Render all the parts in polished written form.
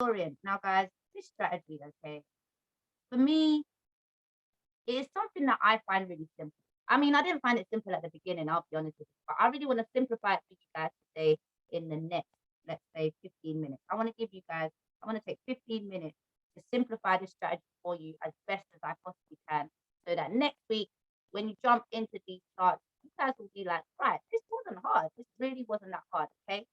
Delorean. Now, guys, this strategy, okay, for me, it is something that I find really simple. I mean, I didn't find it simple at the beginning, I'll be honest with you, but I really want to simplify it for you guys today in the next, let's say, 15 minutes. I want to give you guys, I want to take 15 minutes to simplify this strategy for you as best as I possibly can so that next week, when you jump into these charts, you guys will be like, right, this wasn't hard. This really wasn't that hard, okay?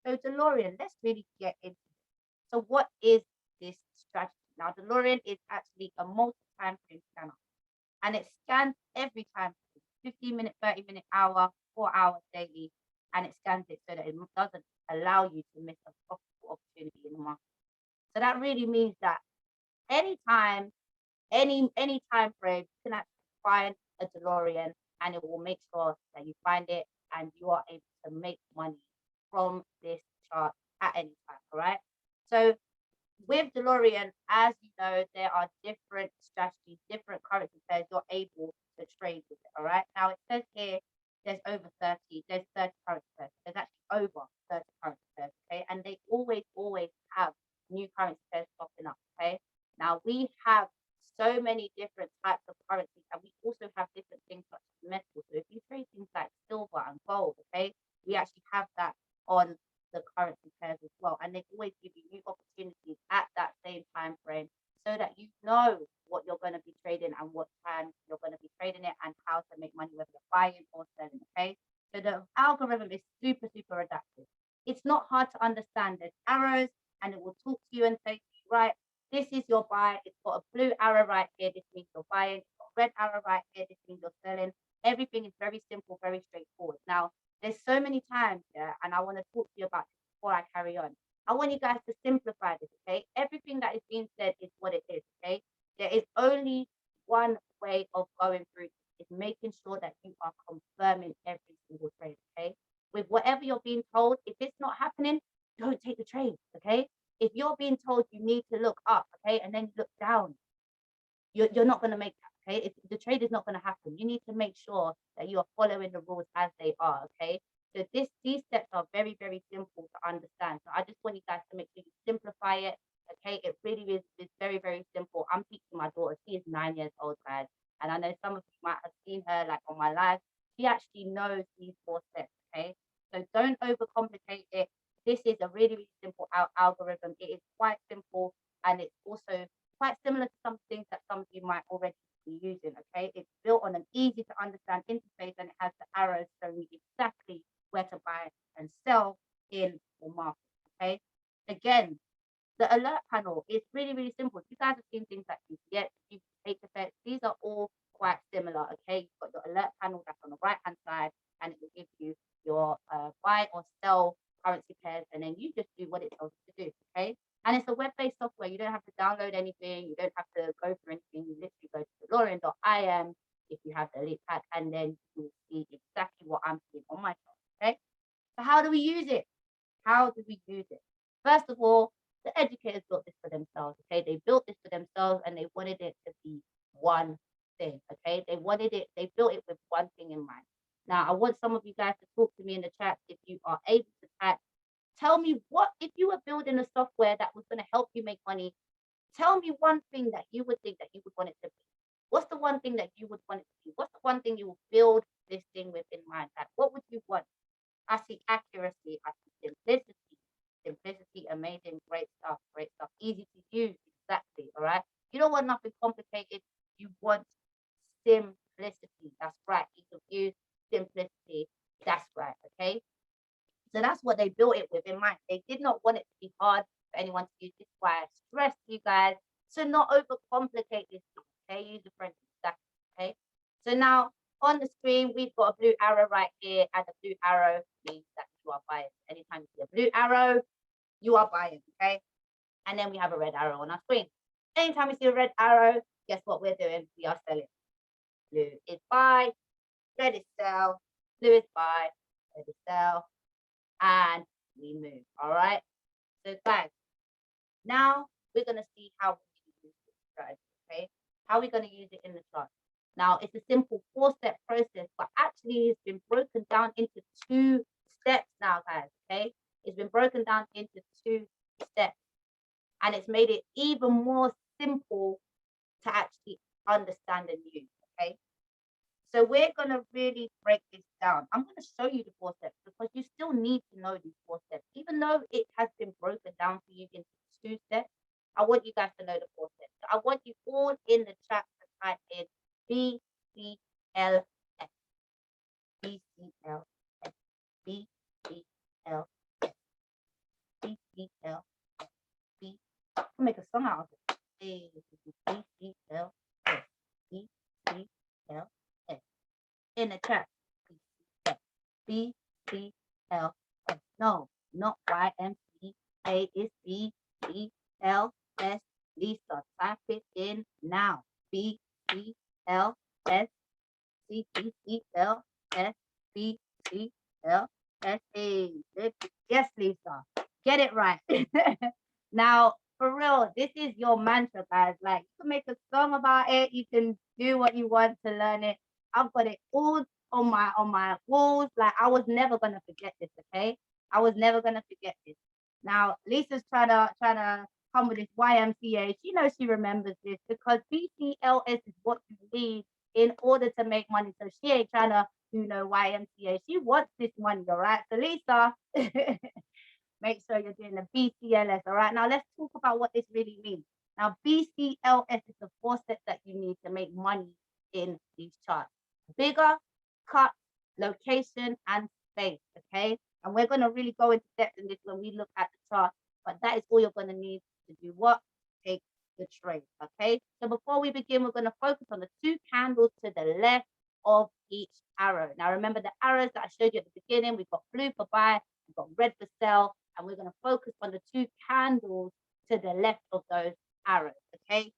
So, DeLorean, let's really get into it. So, what is this strategy? Now, DeLorean is actually a multi-time frame scanner and it scans every time 15 minute, 30-minute, hour, 4 hours daily, and it scans it so that it doesn't allow you to miss a profitable opportunity in the market. So that really means that anytime, any time frame, you can actually find a DeLorean and it will make sure that you find it and you are able to make money from this chart at any time. All right. So with DeLorean, as you know, there are different strategies, different currency pairs you're able to trade with it. All right. Now it says here there's over 30, there's 30 currency pairs. There's actually over 30 currency pairs. Okay. And they always have new currency pairs popping up. Okay. Now we have so many different types of currencies, and we also have different things such as metals. So if you trade things like silver and gold, okay, we actually have that on the currency pairs as well. And they always give you new opportunities at that same time frame so that you know what you're going to be trading and what time you're going to be trading it and how to make money, whether you're buying or selling. Okay. So the algorithm is super adaptive. It's not hard to understand. There's arrows and it will talk to you and say to you, right, this is your buy. It's got a blue arrow right here. This means you're buying. It's got a red arrow right here. This means you're selling. Everything is very simple, very straightforward. Now, there's so many times, yeah, and I want to talk to you about this before I carry on. I want you guys to simplify this, okay? Everything that is being said is what it is, okay? There is only one way of going through is making sure that you are confirming every single trade, okay? With whatever you're being told, if it's not happening, don't take the trade, okay? If you're being told you need to look up, okay, and then you look down, you're not going to make that, okay? If the trade is not going to happen, you need to make sure that you are following the rules as they are, okay? So these steps are very simple to understand. So I just want you guys to make sure you simplify it, okay? It really is very simple. I'm teaching my daughter. She is 9 years old, guys, and I know some of you might have seen her like on my live. She actually knows these 4 steps, okay? So don't overcomplicate it. This is a really simple algorithm. It is quite simple, and it's also quite similar to some things that some of you might already be using, okay? It's built on an easy to understand interface, and it has the arrows showing you exactly where to buy and sell in the market, okay? Again, the alert panel is really simple. If you guys have seen things like UPX, UPH effects, these are all quite similar, okay? You've got your alert panel that's on the right-hand side, and it will give you your buy or sell currency pairs, and then you just do what it tells you to do, okay? And it's a web-based software. You don't have to download anything. You don't have to go through anything. You literally go to delorean.im if you have the elite pack, and then you'll see exactly what I'm seeing on my chart, okay? So how do we use it? How do we use it? First of all, the educators built this for themselves, okay? They built this for themselves and they wanted it to be one thing, okay? They built it with one thing in mind. Now, I want some of you guys to talk to me in the chat if you are able to type. Tell me what, if you were building a software that was going to help you make money, tell me one thing that you would think that you would want it to be. What's the one thing that you would want it to be? What's the one thing you will build this thing with in mind? Like, what would you want? I see accuracy, I see simplicity, amazing, great stuff, easy to use, exactly, all right? You don't want nothing complicated, you want simplicity, that's right, ease of use, simplicity, that's right, okay? So that's what they built it with in mind. They did not want it to be hard for anyone to use. This is why I stress you guys to not overcomplicate this, okay? Use the friendly stuff, okay? So now on the screen, we've got a blue arrow right here, and the blue arrow means that you are buying. Anytime you see a blue arrow, you are buying, okay? And then we have a red arrow on our screen. Anytime we see a red arrow, guess what we're doing? We are selling. Blue is buy, red is sell, blue is buy, red is sell, and we move, all right? So guys, now we're gonna see how we use this strategy, okay? How we're gonna use it in the chart. Now, it's a simple 4-step process, but actually it's been broken down into 2 steps now, guys, okay? It's been broken down into 2 steps. and it's made it even more simple to actually understand and use. Okay. So we're going to really break this down. I'm going to show you the 4 steps because you still need to know these 4 steps. Even though it has been broken down for you into 2 steps, I want you guys to know the 4 steps. So I want you all in the chat to type in BCLS, BCLS, BCLS, BCLS, B. I can make a song out of it. BCLS, BCLS. In the chat. BCLS. No, not YMCA. It's BCLS. Lisa, type it in now. BCLS. CCLS. BCLS. Yes, Lisa. Get it right. Now, for real, this is your mantra, guys. Like, you can make a song about it. You can do what you want to learn it. I've got it all on my walls. Like, I was never gonna forget this, okay? I was never gonna forget this. Now, Lisa's trying to come with this YMCA. She knows she remembers this because BCLS is what you need in order to make money. So she ain't trying to do no YMCA. She wants this money, all right? So Lisa, make sure you're doing the BCLS. All right. Now let's talk about what this really means. Now, BCLS is the 4 steps that you need to make money in these charts. Bigger, cut, location, and space. Okay. And we're going to really go into depth in this when we look at the chart. But that is all you're going to need to do what? Take the trade. Okay. So before we begin, we're going to focus on the 2 candles to the left of each arrow. Now, remember the arrows that I showed you at the beginning. We've got blue for buy, we've got red for sell, and we're going to focus on the 2 candles to the left of those arrows. Okay.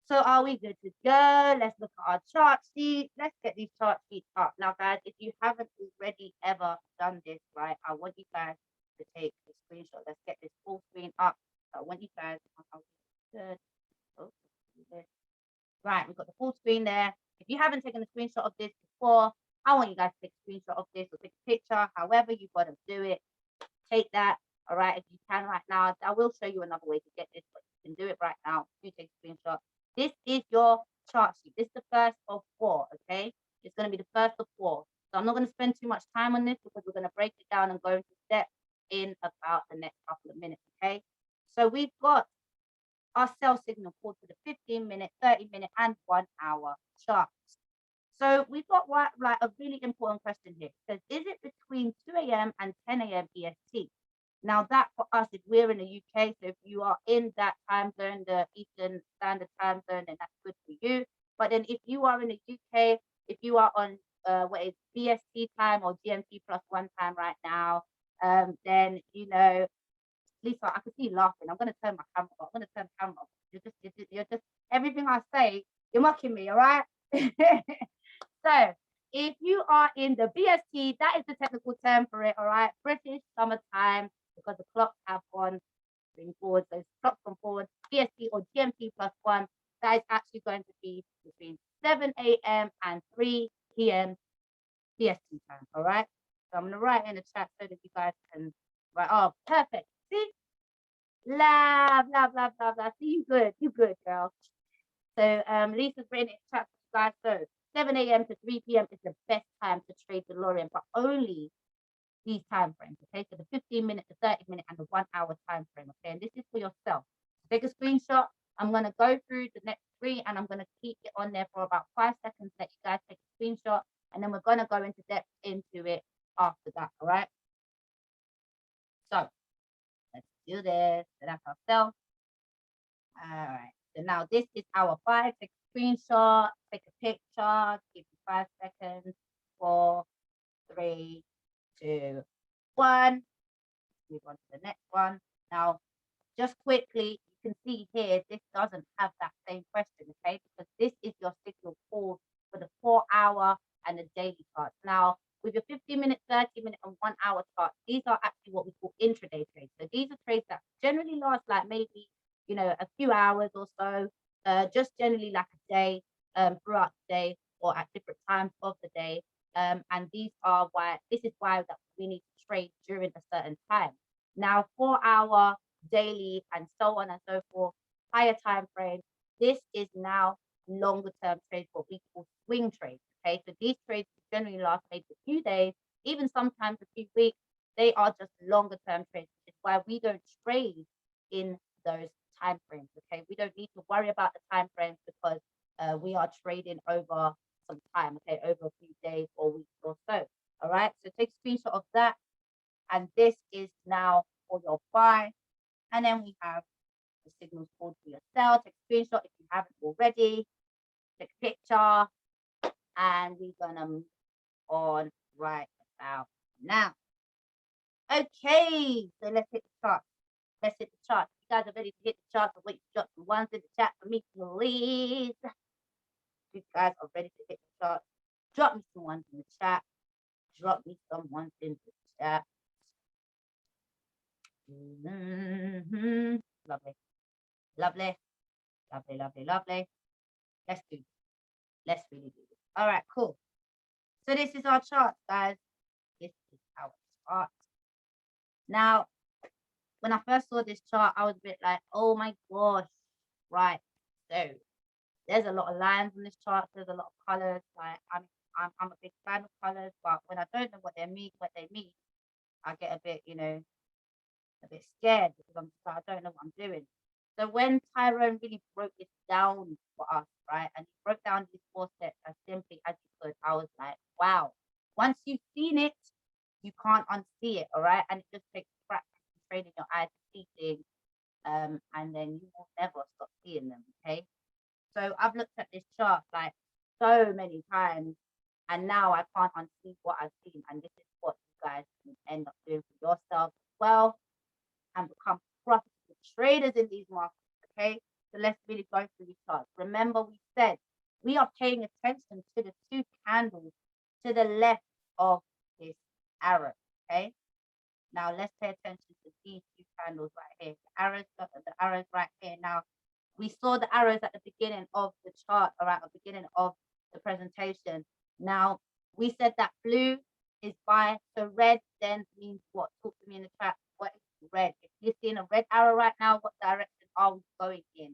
So are we good to go? Let's look at our chart sheet. Let's get these chart sheets up. Now, guys, if you haven't already ever done this, right, I want you guys to take a screenshot. Let's get this full screen up. I want you guys, good. Oh, right, we've got the full screen there. If you haven't taken a screenshot of this before, I want you guys to take a screenshot of this or take a picture, however you've got to do it. Take that, all right, if you can right now. I will show you another way to get this, but you can do it right now. You take a screenshot. This is your chart sheet. This is the first of 4, okay? It's going to be the first of 4. So I'm not going to spend too much time on this because we're going to break it down and go into depth in about the next couple of minutes, okay? So we've got our sell signal called for the 15-minute, 30-minute, and 1-hour charts. So we've got like a really important question here. It says, is it between 2 a.m. and 10 a.m. EST? Now that for us, if we're in the UK, so if you are in that time zone, the Eastern Standard Time Zone, then that's good for you. But then if you are in the UK, if you are on what is BST time or GMT +1 time right now, then you know, Lisa, I can see you laughing. I'm gonna turn my camera off. I'm gonna turn the camera off. You're just everything I say, you're mocking me, all right? So if you are in the BST, that is the technical term for it, all right? British summertime, because the clocks have gone forward. So clocks gone forward, BST or GMT +1, that is actually going to be between 7 a.m. and 3 p.m. BST time, all right? So I'm gonna write in the chat so that you guys can write. Oh, perfect. See? Love. See, you good, girl. So Lisa's written in the chat, guys. So 7 a.m. to 3 p.m. is the best time to trade Delorean, but only these time frames, okay? So the 15-minute, the 30-minute, and the 1-hour time frame, okay? And this is for yourself. Take a screenshot. I'm going to go through the next 3, and I'm going to keep it on there for about 5 seconds. Let you guys take a screenshot, and then we're going to go into depth into it after that, all right? So let's do this. So that's ourselves. All right. So now this is our 5. Take a screenshot, take a picture, give you 5 seconds. 4, 3, 2, 1. Move on to the next one. Now, just quickly, you can see here, this doesn't have that same question, okay? Because this is your signal called for the 4-hour and the daily charts. Now, with your 15-minute, 30-minute, and 1-hour charts, these are actually what we call intraday trades. So these are trades that generally last like maybe, you know, a few hours or so, just generally like a day, throughout the day or at different times of the day. And this is why that we need to trade during a certain time. Now, for our daily, and so on and so forth, higher time frame. This is now longer term trades, what we call swing trades. Okay, so these trades generally last maybe a few days, even sometimes a few weeks. They are just longer term trades, which is why we don't trade in those time frames. Okay, we don't need to worry about the time frames because we are trading over some time. Okay, over a few days or weeks or so. All right, so take a screenshot of that, and this is now for your buy. And then we have the signals called for your sell. Take a screenshot if you haven't already. Take a picture, and we're gonna move on right about now. Okay, so let's hit the chart. Let's hit the chart. If you guys are ready to hit the chart, so wait, drop some ones in the chat for me, please. If you guys are ready to hit the chart, drop me some ones in the chat. Drop me some ones in the chat. Lovely, lovely, lovely, lovely, lovely. Let's do this. Let's really do this. All right, cool. So this is our chart, guys. This is our chart. Now, when I first saw this chart, I was a bit like, oh my gosh, right. So there's a lot of lines on this chart. There's a lot of colors. Like I'm a big fan of colors, but when I don't know what they mean, I get a bit, a bit scared because I don't know what I'm doing. So when Tyrone really broke this down for us, right, and he broke down these 4 steps as simply as he could, I was like, wow. Once you've seen it, you can't unsee it, all right? And it just takes practice and training your eyes to see things, and then you will never stop seeing them, okay? So I've looked at this chart like so many times, and now I can't unsee what I've seen, and this is what you guys can end up doing for yourself as well, and become profitable traders in these markets. Okay, so let's really go through these charts. Remember, we said we are paying attention to the 2 candles to the left of this arrow. Okay, now let's pay attention to these 2 candles right here. The arrows right here. Now we saw the arrows at the beginning of the chart, or at the beginning of the presentation. Now we said that blue is buy, so red then means what? Talk to me in the chat. What is red? If you're seeing a red arrow right now, what direction are we going in?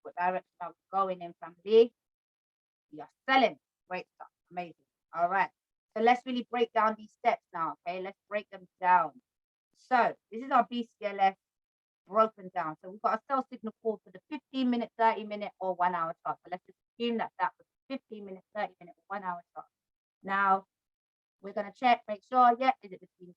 What direction are we going in, family? We are selling. Great stuff. Amazing. All right. So let's really break down these steps now. Okay, let's break them down. So this is our BCLS broken down. So we've got a sell signal call for the 15-minute, 30-minute, or 1 hour chart. So let's just assume that that was 15-minute, 30-minute, or 1 hour chart. Now we're going to check, make sure, yeah, is it between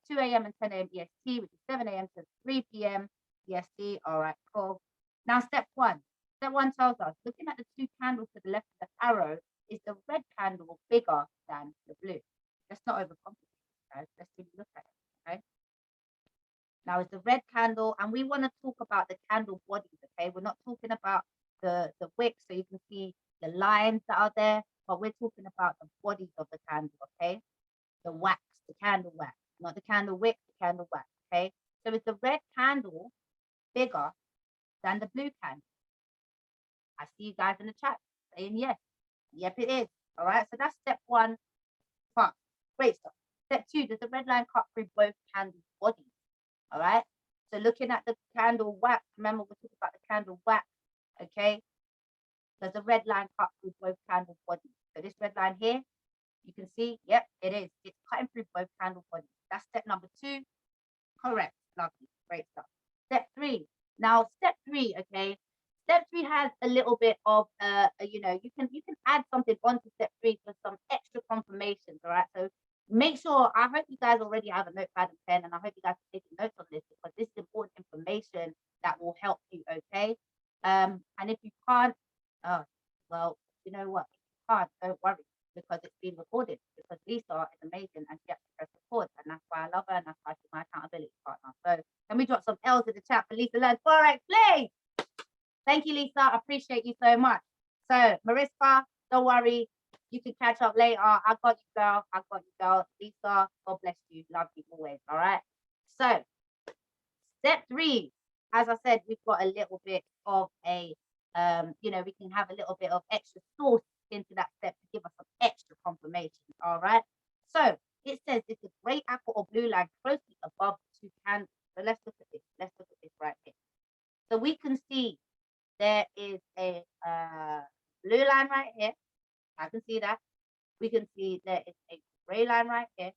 2 a.m. and 10 a.m. EST, which is 7 a.m. to 3 p.m. EST. All right, cool. Now, step 1. Step 1 tells us, looking at the 2 candles to the left of the arrow, is the red candle bigger than the blue? Let's not overcomplicate it, guys. Let's really look at it, okay? Now, it's the red candle, and we want to talk about the candle bodies, okay? We're not talking about the wick, so you can see the lines that are there, but we're talking about the bodies of the candle, okay? The wax, the candle wax, not the candle wick, the candle wax, okay? So is the red candle bigger than the blue candle? I see you guys in the chat saying yes. Yep, it is. All right, so that's step 1. Fun. Great stuff. Step 2, does the red line cut through both candle bodies? All right, so looking at the candle wax, remember we're talking about the candle wax, okay? Does the red line cut through both candle bodies? So this red line here, you can see, yep, it is. It's cutting through both candle bodies. That's step number 2. Correct. Lovely. Great stuff. Step 3. Now, step 3, okay. Step 3 has a little bit of, you can add something onto step 3 for some extra confirmations, all right? So make sure, I hope you guys already have a notepad and pen, and I hope you guys are taking notes on this because this is important information that will help you, okay? And if you can't, well, you know what? If you can't, don't worry because it's being recorded, because Lisa is amazing and she actually press record, and that's why I love her and that's why she's my accountability partner. So can we drop some L's in the chat for Lisa Learns Forex, please? Thank you, Lisa. I appreciate you so much. So Marissa, don't worry, you can catch up later. I got you, girl. I got you, girl. Lisa, God bless you. Love you always. All right. So step 3, as I said, we've got a little bit of a we can have a little bit of extra sauce into that step to give us some extra confirmation. All right. So it says, is the gray apple or blue line closely above the 2 candles? So let's look at this. Let's look at this right here. So we can see there is a blue line right here. I can see that. We can see there is a gray line right here.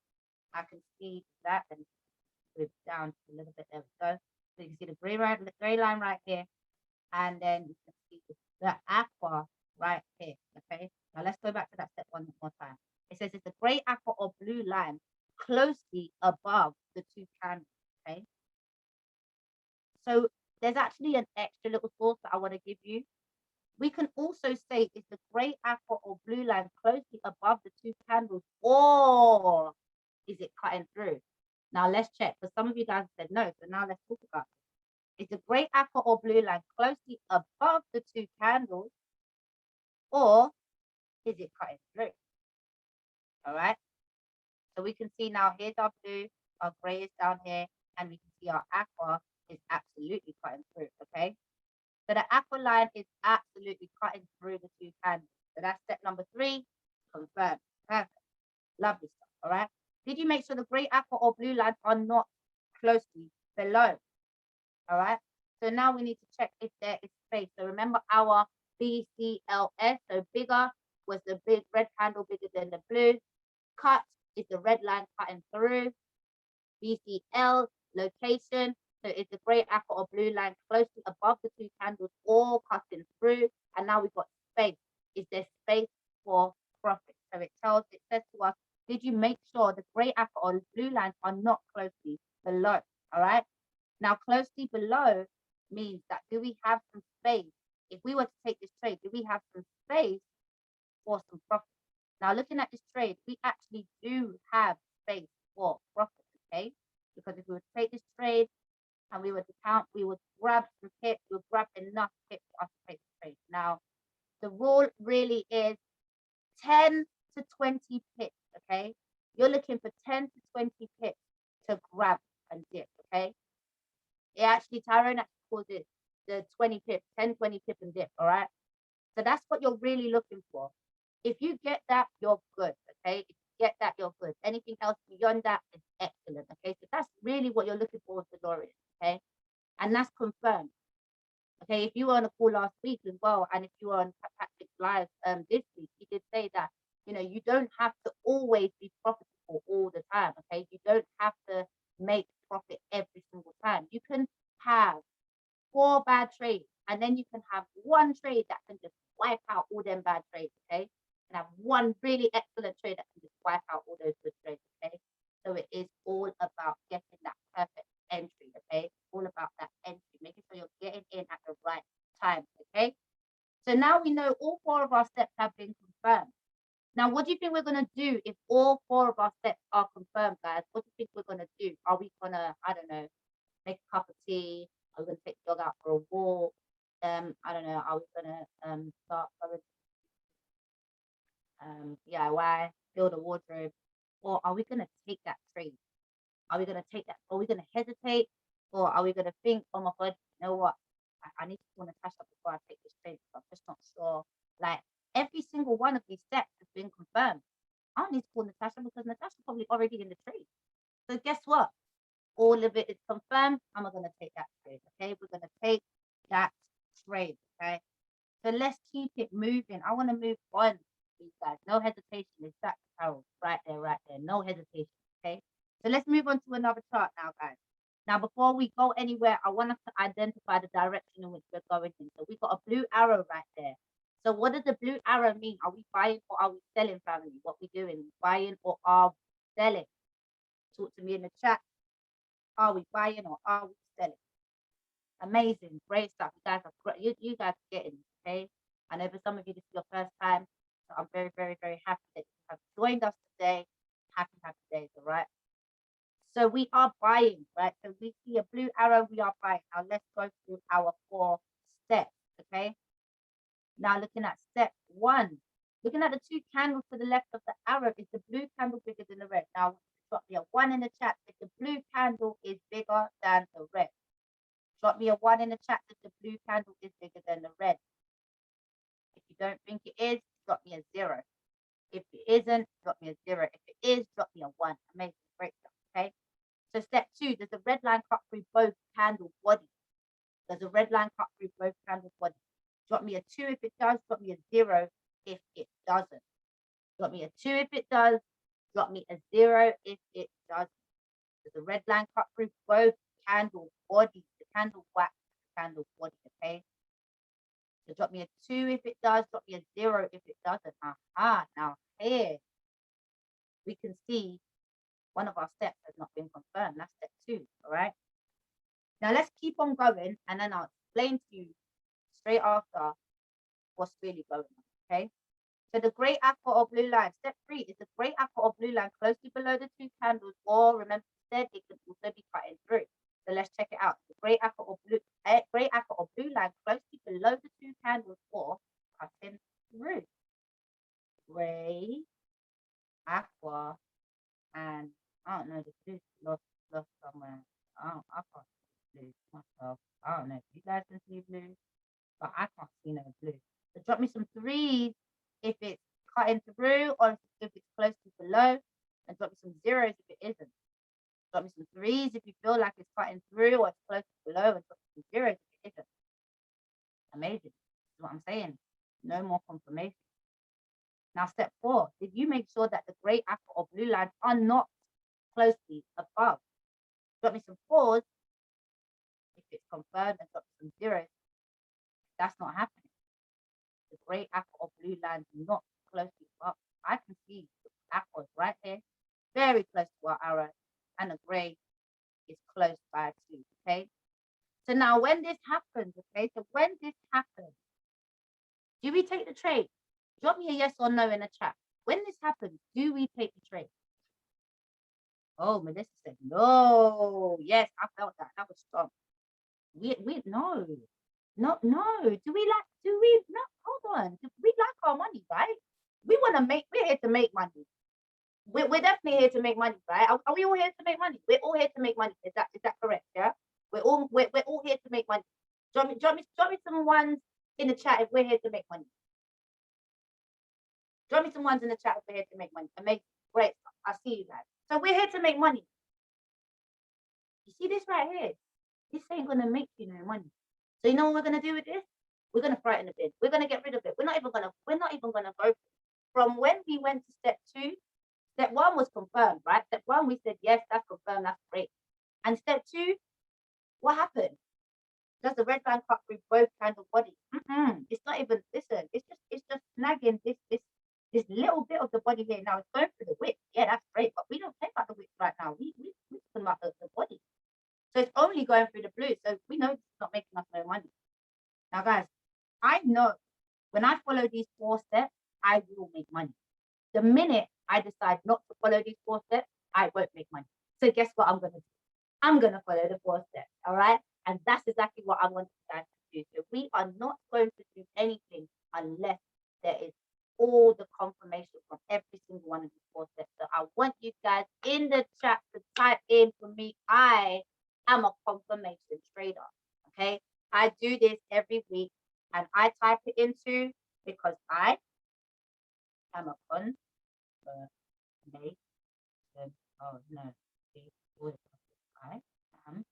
I can see that, and move down a little bit. There we go. So you can see the gray line right here, and then you can see the aqua right here. Okay. Now let's go back to that step one more time. It says it's a gray, aqua, or blue line closely above the two candles. Okay. So there's actually an extra little source that I want to give you. We can also say is the gray, aqua, or blue line closely above the two candles, or is it cutting through? Now let's check, because some of you guys said no. So now let's talk about it. Is the gray, aqua, or blue line closely above the two candles, or is it cutting through? All right. So we can see now here's our blue, our gray is down here, and we can see our aqua is absolutely cutting through. Okay. So the aqua line is absolutely cutting through the two candles. So that's step number 3, confirmed. Perfect. Lovely stuff, all right? Did you make sure the gray, aqua, or blue lines are not closely below? All right? So now we need to check if there is space. So remember our BCLS, so bigger was the big red candle bigger than the blue. Cut is the red line cutting through. BCL, location, so is the gray, aqua, or blue line closely above the two candles, all cutting through? And now we've got space. Is there space for profit? So it says to us, did you make sure the gray, aqua, or blue lines are not closely below? All right. Now, closely below means that do we have some space? If we were to take this trade, do we have some space for some profit? Now, looking at this trade, we actually do have space for profit. Okay, because if we would take this trade and we would count, we would grab some pips, we would grab enough pips for us to take the trade. Now, the rule really is 10 to 20 pips, okay? You're looking for 10 to 20 pips to grab and dip, okay? Tyrone actually calls it the 20 pips, 10, 20 pip and dip, all right? So that's what you're really looking for. If you get that, you're good, okay? If you get that, you're good. Anything else beyond that is excellent, okay? So that's really what you're looking for with Delorean, okay? And that's confirmed. Okay, if you were on a call last week as well, and if you were on Patrick's live this week, he did say that, you know, you don't have to always be profitable all the time, okay? You don't have to make profit every single time. You can have 4 bad trades, and then you can have 1 trade that can just wipe out all them bad trades, okay? And have 1 really excellent trade that can just wipe out all those good trades, okay? So it is all about getting that perfect entry, okay? All about that entry, making sure you're getting in at the right time, okay? So now we know all 4 of our steps have been confirmed. Now, what do you think we're going to do if all 4 of our steps are confirmed, guys? What do you think we're going to do? Are we going to, I don't know, make a cup of tea? Are we going to take the dog out for a walk? I don't know, are we going to start DIY, build a wardrobe? Or are we going to take that trade? Are we going to take that? Are we going to hesitate? Or are we going to think, oh my God, you know what? I need to call Natasha before I take this trade. I'm just not sure. Like every single one of these steps has been confirmed. I don't need to call Natasha because Natasha's probably already in the trade. So guess what? All of it is confirmed. I'm going to take that trade. Okay, we're going to take that trade. Okay, so let's keep it moving. I want to move on, these guys. No hesitation. It's that Carol right there, right there. No hesitation. Okay, so let's move on to another chart now, guys. Now, before we go anywhere, I want us to identify the direction in which we're going in. So we've got a blue arrow right there. So what does the blue arrow mean? Are we buying or are we selling, family? What we doing? Buying or are we selling? Talk to me in the chat. Are we buying or are we selling? Amazing, great stuff. You guys are great. You guys are getting it, okay? I know for some of you this is your first time, so I'm very, very, very happy that you have joined us today. Happy days, all right? So we are buying, right? So we see a blue arrow, we are buying. Now let's go through our 4 steps, okay? Now looking at step 1, looking at the 2 candles to the left of the arrow, is the blue candle bigger than the red? Now drop me a 1 in the chat if the blue candle is bigger than the red. Drop me a 1 in the chat if the blue candle is bigger than the red. If you don't think it is, drop me a 0. If it isn't, drop me a 0. If it is, drop me a 1. Amazing, great stuff, okay? So step 2, does the red line cut through both candle bodies? Does the red line cut through both candle bodies? Drop me a 2 if it does. Drop me a 0 if it doesn't. Drop me a 2 if it does. Drop me a 0 if it doesn't. Does the red line cut through both candle bodies? The candle wax, the candle body, okay? So drop me a 2 if it does. Drop me a 0 if it doesn't. Aha, now here we can see one of our steps has not been confirmed. That's step 2, all right? Now let's keep on going, and then I'll explain to you straight after what's really going on, okay? So the grey aqua or blue line, step 3, is the grey aqua or blue line closely below the 2 candles, or remember said it can also be cutting through. So let's check it out. The grey aqua or blue line closely below the 2 candles, or cutting through. Grey, aqua, and I don't know, the blue lost somewhere. I can't see blue myself. I don't know if you guys can see blue, but I can't see no blue. So drop me some 3s if it's cutting through, or if it's closely below, and drop me some 0s if it isn't. Drop me some 3s if you feel like it's cutting through, or it's closely below, and drop me some 0s if it isn't. Amazing. That's what I'm saying. No more confirmation. Now, step 4, did you make sure that the grey aqua or blue lines are not closely above? Drop me some 4s if it's confirmed, and drop me some 0s. That's not happening. The grey aqua or blue lines not closely above. I can see the aqua right here, very close to our arrow, and the grey is close by 2, okay? So now when this happens, okay, so when this happens, do we take the trade? Drop me a yes or no in the chat. When this happens, do we take the trade? Oh, Melissa said no. Yes, I felt that. That was strong. We no. No. Do we no, hold on. Do we like our money, right? We're here to make money. We're definitely here to make money, right? Are we all here to make money? We're all here to make money. Is that correct? Yeah. We're all here to make money. Drop me some ones in the chat if we're here to make money. Drop me some ones in the chat if we're here to make money. Amazing. Great. I see you guys. So we're here to make money. You see this right here? This ain't gonna make you no money. So you know what we're gonna do with this? We're gonna throw it in the bin. We're gonna get rid of it. We're not even gonna go from when we went to step 2. Step 1 was confirmed, right? Step 1, we said, yes, that's confirmed, that's great. And step 2, what happened? Does the red line cut through both candle bodies? It's not even, listen, it's just snagging this little bit of the body here. Now it's going through the width. Yeah, that's great, but we don't care about the width right now. We're talking about the body. So it's only going through the blue. So we know it's not making us no money. Now, guys, I know when I follow these 4 steps, I will make money. The minute I decide not to follow these 4 steps, I won't make money. So guess what I'm going to do? I'm going to follow the 4 steps, all right? And that's exactly what I want you guys to do. So we are not going to do anything unless there is all the confirmation from every single one of these 4 steps. So I want you guys in the chat to type in for me, I am a confirmation trader, okay? I do this every week, and I type it into because I am a confirmation. Oh no, I am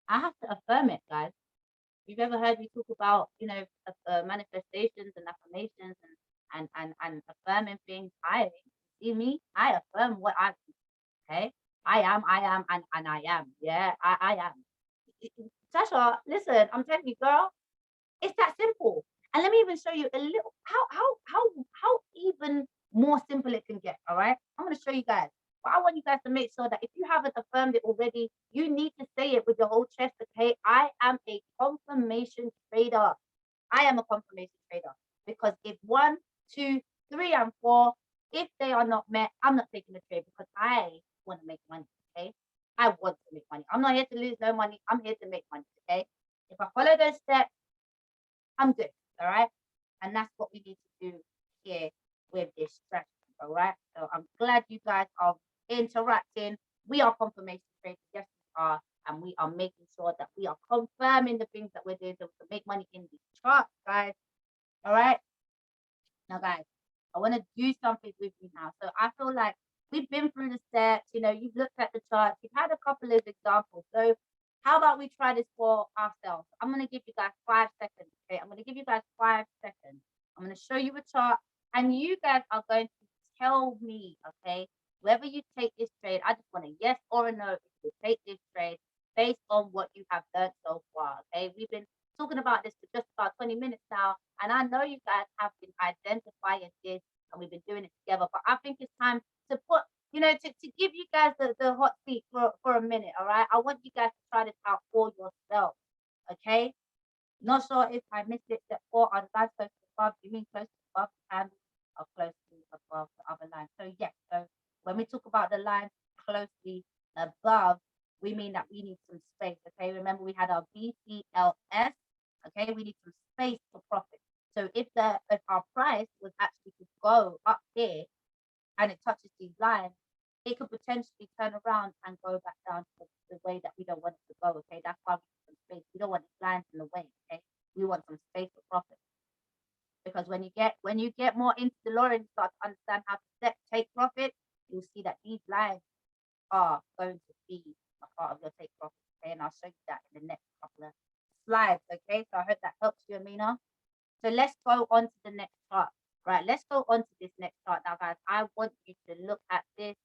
I have to affirm it, guys. You've ever heard me talk about, manifestations and affirmations and affirming things? I see me. I affirm what I do. Okay. I am, and I am. Yeah, I am. Sasha, listen, I'm telling you, girl, it's that simple. And let me even show you a little how even more simple it can get. All right. I'm gonna show you guys. But I want you guys to make sure that if you haven't affirmed it already, you need to say it with your whole chest. Okay, I am a confirmation trader. I am a confirmation trader because if 1, 2, 3, and 4, if they are not met, I'm not taking the trade because I want to make money. Okay, I want to make money. I'm not here to lose no money. I'm here to make money. Okay, if I follow those steps, I'm good. All right, and that's what we need to do here with this strategy. All right, so I'm glad you guys are interacting. We are confirmation traders. Yes, we are. And we are making sure that we are confirming the things that we're doing so we can make money in these charts, guys. All right. Now, guys, I want to do something with you now. So I feel like we've been through the steps, you've looked at the charts, you've had a couple of examples. So how about we try this for ourselves? I'm going to give you guys 5 seconds. Okay. I'm going to give you guys 5 seconds. I'm going to show you a chart and you guys are going to tell me, okay, whether you take this trade. I just want a yes or a no if you take this trade based on what you have learned so far. Okay. We've been talking about this for just about 20 minutes now. And I know you guys have been identifying this and we've been doing it together. But I think it's time to put, to give you guys the hot seat for a minute. All right. I want you guys to try this out for yourself. Okay. Not sure if I missed it. Step 4, are the lines close to above? You mean close to above the candle or close to above the other line? So yes. So when we talk about the lines closely above, we mean that we need some space. Okay. Remember we had our BCLS. Okay. We need some space for profit. So if our price was actually to go up here and it touches these lines, it could potentially turn around and go back down to the way that we don't want it to go. Okay, that's why we need some space. We don't want these lines in the way. Okay, we want some space for profit. Because when you get more into Delorean, you start to understand how to take profit, you'll see that these lines are going to be a part of your take profit. Okay, and I'll show you that in the next couple of slides. Okay, so I hope that helps you, Amina. So let's go on to the next chart. Right, let's go on to this next chart now, guys. I want you to look at this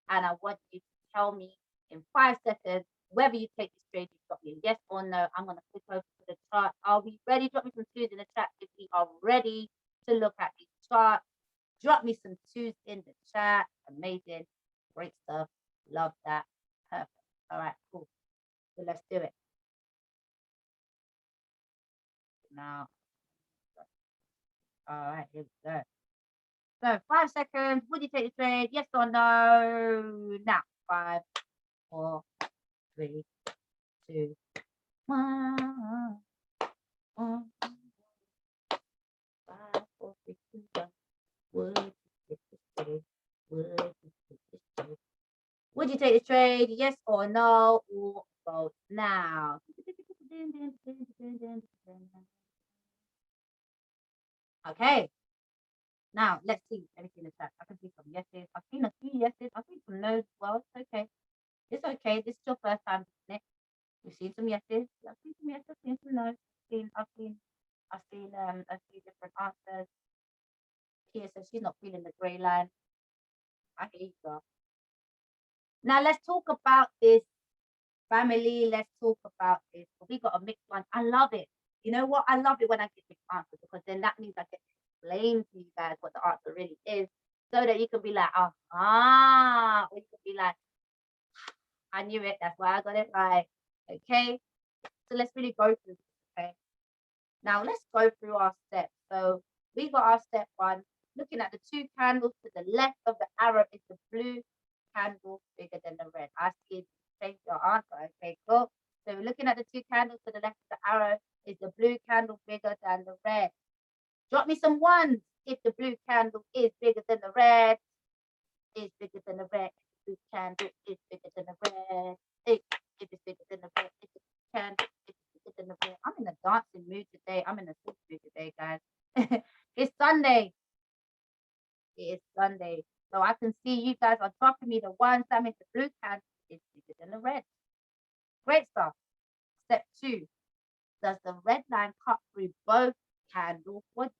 and I want you to tell me in 5 seconds whether you take this trade. You got me yes or no. I'm going to click over to the chart. Are we ready? Drop me some twos in the chat if we are ready to look at these charts. Drop me some twos in the chat. Amazing. Great stuff. Love that. Perfect. All right, cool. So let's do it. Now, all right, here we go. So 5 seconds. Would you take the trade? Yes or no? Now, 5, 4, 3, 2, 1. 5, 4, 3, 2, 1. Would you take this trade? Would you take this trade? Would you take the trade? Yes or no? Or vote now. Okay. Now let's see. Let me see the chat. I can see some yeses. I've seen a few yeses. I've seen some no's as well. It's okay. It's okay. This is your first time, isn't it? We've seen some yeses. I've seen some yeses. I've seen some no's. I've seen a few different answers. Kia says she's not feeling the grey line. I hear you, girl. Now let's talk about this family. Let's talk about this. We got a mixed one. I love it. You know what? I love it when I get mixed answers because then that means I get to explain to you guys what the answer really is, so that you can be like, or you can be like, I knew it. That's why I got it right. Okay. So let's really go through this. Okay. Now let's go through our steps. So we got our step 1. Looking at the 2 candles to the left of the arrow is the blue candle bigger than the red. I see change your answer. Okay, cool. So we're looking at the 2 candles to the left of the arrow is the blue candle bigger than the red. Drop me some ones if the blue candle is bigger than the red. Is bigger than the red. If the blue candle is bigger than the red. If it's bigger than the red. If the candle is bigger than the red. I'm in a dancing mood today. I'm in a sleep mood today, guys. It's Sunday. It is Sunday. So I can see you guys are dropping me the ones. That means the blue candle is bigger than the red. Great stuff. Step 2. Does the red line cut through both candle bodies?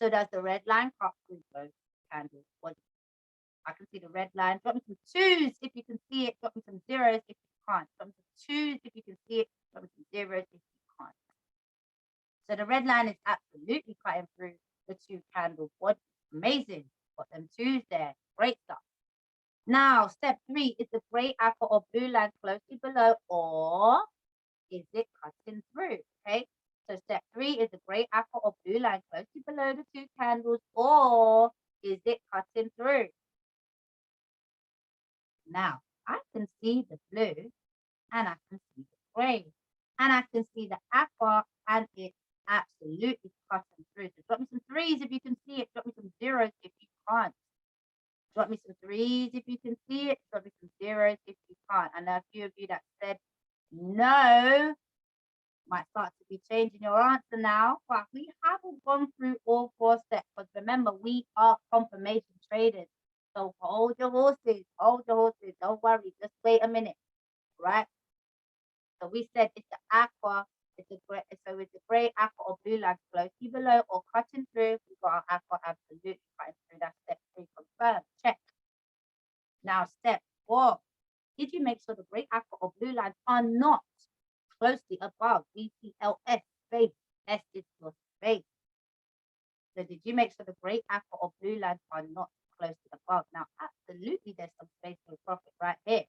So does the red line cut through both candle bodies? I can see the red line. Drop me some twos if you can see it. Drop me some zeros if you can't. Drop me some twos if you can see it. Drop me some zeros if you can't. So the red line is absolutely cutting through the 2 candle bodies. Amazing. Got them twos there. Great stuff. Now, step 3, is the gray apple or blue line closely below, or is it cutting through? Okay, so step 3 is the gray apple or blue line closely below the 2 candles, or is it cutting through? Now, I can see the blue and I can see the gray and I can see the apple and it's absolutely cutting through. So drop me some 3s if you can see it. Drop me some zeros if you can't. Drop me some 3s if you can see it. Drop me some zeros if you can't. I know a few of you that said no. Might start to be changing your answer now, but we haven't gone through all 4 steps. Because remember, we are confirmation traders. So hold your horses, hold your horses. Don't worry, just wait a minute, right? So we said it's the aqua, it's a gray, so it's the gray, aqua, or blue line closely below or cutting through. We've got our aqua absolutely cutting through. That's step 3, confirm, check. Now, step 4, did you make sure the gray, aqua, or blue lines are not closely above BTLS space? S is your space. So did you make sure the gray, aqua, or blue lines are not closely above? Now, absolutely, there's some space for profit right here.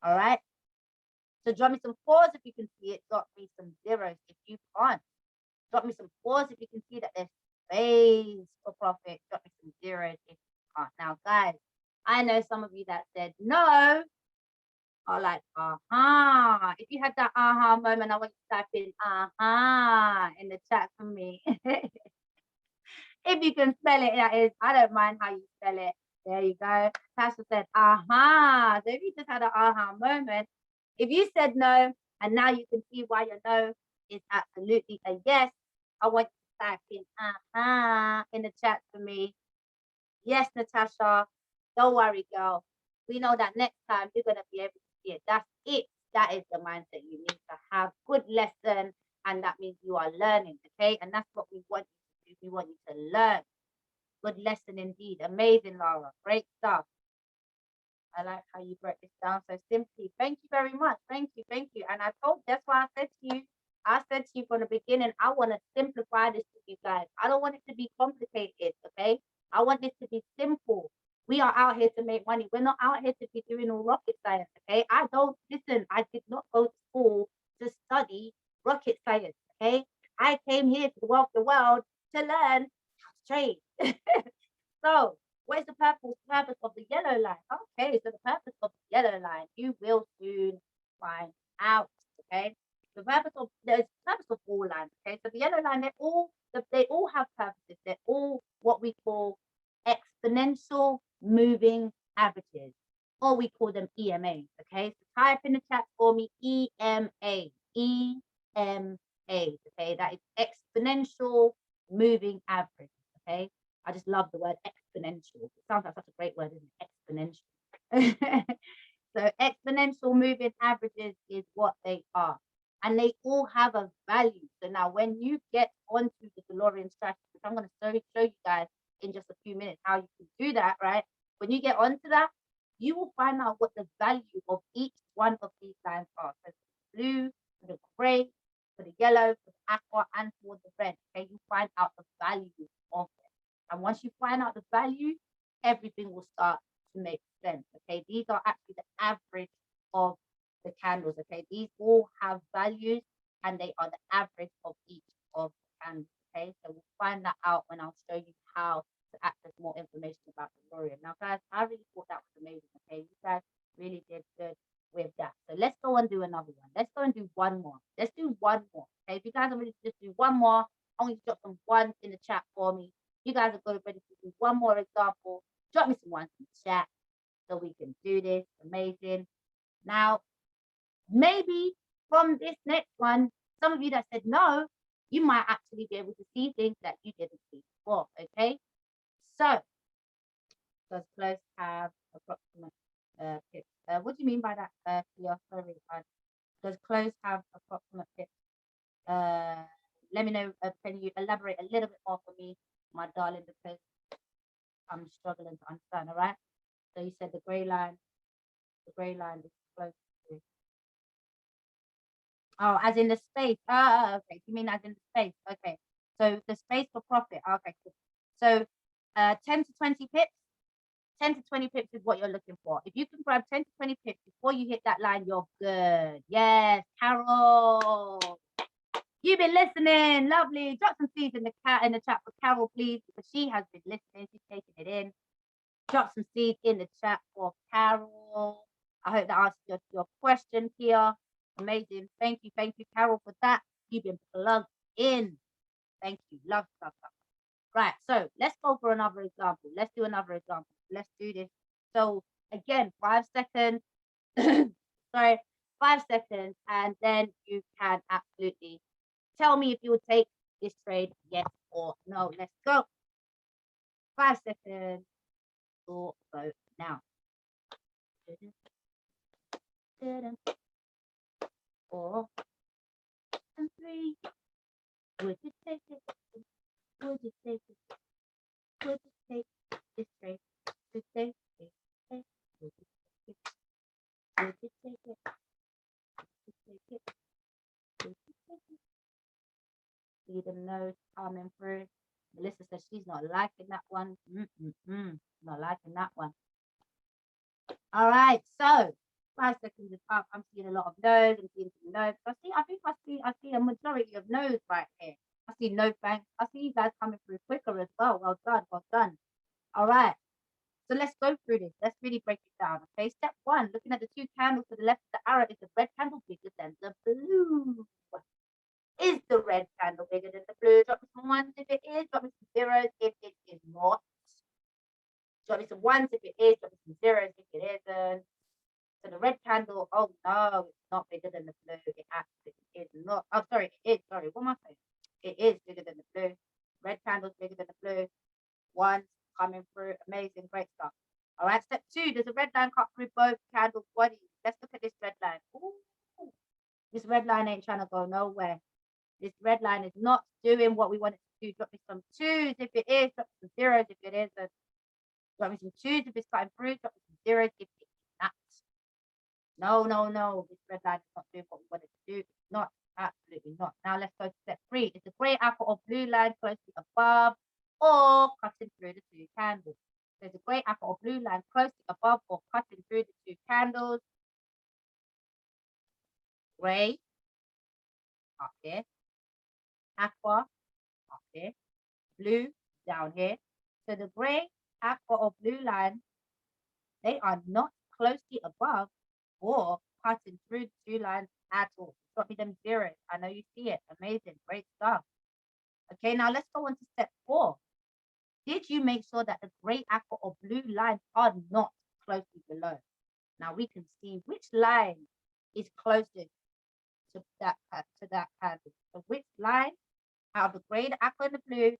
All right. So drop me some 4s if you can see it. Drop me some 0s if you can't. Drop me some 4s if you can see that there's space for profit. Drop me some 0s if you can't. Now, guys, I know some of you that said no are like, aha. If you had that aha moment, I want you to type in aha in the chat for me. If you can spell it, that is, I don't mind how you spell it. There you go. Tasha said, aha. So if you just had an aha moment, if you said no, and now you can see why your no is absolutely a yes, I want you to type in aha in the chat for me. Yes, Natasha, don't worry, girl. We know that next time you're going to be able to see it. That's it. That is the mindset you need to have. Good lesson, and that means you are learning, okay? And that's what we want you to do. We want you to learn. Good lesson indeed. Amazing, Laura. Great stuff. I like how you broke this down so simply. Thank you very much. Thank you. Thank you. And that's why I said to you from the beginning, I want to simplify this to you guys. I don't want it to be complicated, okay? I want this to be simple. We are out here to make money. We're not out here to be doing all rocket science, okay? I did not go to school to study rocket science, okay? I came here to walk the world to learn how to trade. So, where's the purpose of the yellow line? Okay, so the purpose of the yellow line, you will soon find out. Okay, there's purpose of all lines. Okay, so the yellow line, they all have purposes. They're all what we call exponential moving averages, or we call them EMAs. Okay, so type in the chat for me EMA. EMA. Okay, that is exponential moving average. Okay. I just love the word exponential. It sounds like such a great word, isn't it? Exponential. So exponential moving averages is what they are. And they all have a value. So now when you get onto the Delorean strategy, which I'm going to show you guys in just a few minutes how you can do that, right? When you get onto that, you will find out what the value of each one of these lines are. So for the blue, for the gray, for the yellow, for the aqua, and for the red. Okay, you find out the value of it. And once you find out the value, everything will start to make sense. Okay, these are actually the average of the candles. Okay, these all have values and they are the average of each of the candles. Okay, so we'll find that out when I'll show you how to access more information about the Delorean. Now, guys, I really thought that was amazing. Okay, you guys really did good with that. So let's go and do another one. Let's go and do one more. Let's do one more. Okay, if you guys are ready to just do one more, I want you to drop some ones in the chat for me. You guys are ready to do one more example. Drop me some ones in the chat so we can do this. Amazing. Now, maybe from this next one, some of you that said no, you might actually be able to see things that you didn't see before. Okay. So, does close have approximate pips? What do you mean by that, Kia? Sorry, does close have approximate pips? Let me know. Can you elaborate a little bit more for me, my darling, because I'm struggling to understand. All right. So you said the grey line is close to. Oh, as in the space. Okay. You mean as in the space? Okay. So the space for profit. Okay. Cool. So, 10 to 20 pips. 10 to 20 pips is what you're looking for. If you can grab 10 to 20 pips before you hit that line, you're good. Yes, Carol. You've been listening. Lovely. Drop some seeds in the chat for Carol, please, because she has been listening. She's taking it in. Drop some seeds in the chat for Carol. I hope that answers your question here. Amazing. Thank you, Carol, for that. You've been plugged in. Thank you. Love. Right. So let's go for another example. Let's do another example. Let's do this. So again, 5 seconds. Sorry, 5 seconds, and then you can absolutely Tell me if you would take this trade, yes or no. Let's go. 5 seconds. Or go now. 4 and 3. Would you take it? Would you take it? Would you take this trade? Would you take it? Would you take it? Would you take it? Would you take it? Would you take it? See the nose coming through. Melissa says she's not liking that one. Not liking that one. All right, so 5 seconds is up. I'm seeing a lot of no's. I'm seeing some no's. I see a majority of no's right here. I see no thanks. I see you guys coming through quicker as well. Well done, well done. All right. So let's go through this. Let's really break it down. Okay. Step 1, looking at the 2 candles to the left of the arrow, is the red candle bigger than the blue? Is the red candle bigger than the blue? Drop me some ones if it is. Drop me some zeros if it is not. Drop me some ones if it is. Drop me some zeros if it isn't. So the red candle, oh no, it's not bigger than the blue. It absolutely is not. Oh, sorry, it is. Sorry, what am I saying? It is bigger than the blue. Red candle's bigger than the blue. One's coming through. Amazing, great stuff. All right, step 2, there's a red line cut through both candle bodies. Let's look at this red line. Ooh, this red line ain't trying to go nowhere. This red line is not doing what we want it to do. Drop me some 2s if it is. Drop me some zeros if it isn't. Drop me some 2s if it's cutting through. Drop me some zeros if it's not. No, no, no. This red line is not doing what we want it to do. It's not. Absolutely not. Now let's go to step 3. Is the grey apple or blue line closely above or cutting through the 2 candles? There's a grey apple or blue line closely above or cutting through the 2 candles. Grey up here. Aqua up here. Blue down here. So the grey, aqua or blue line, they are not closely above or cutting through the 2 lines at all. Drop me them zeros. I know you see it. Amazing. Great stuff. Okay, now let's go on to step 4. Did you make sure that the grey, aqua, or blue lines are not closely below? Now we can see which line is closest to that candle. So which line out of the grey, the aqua, and the blue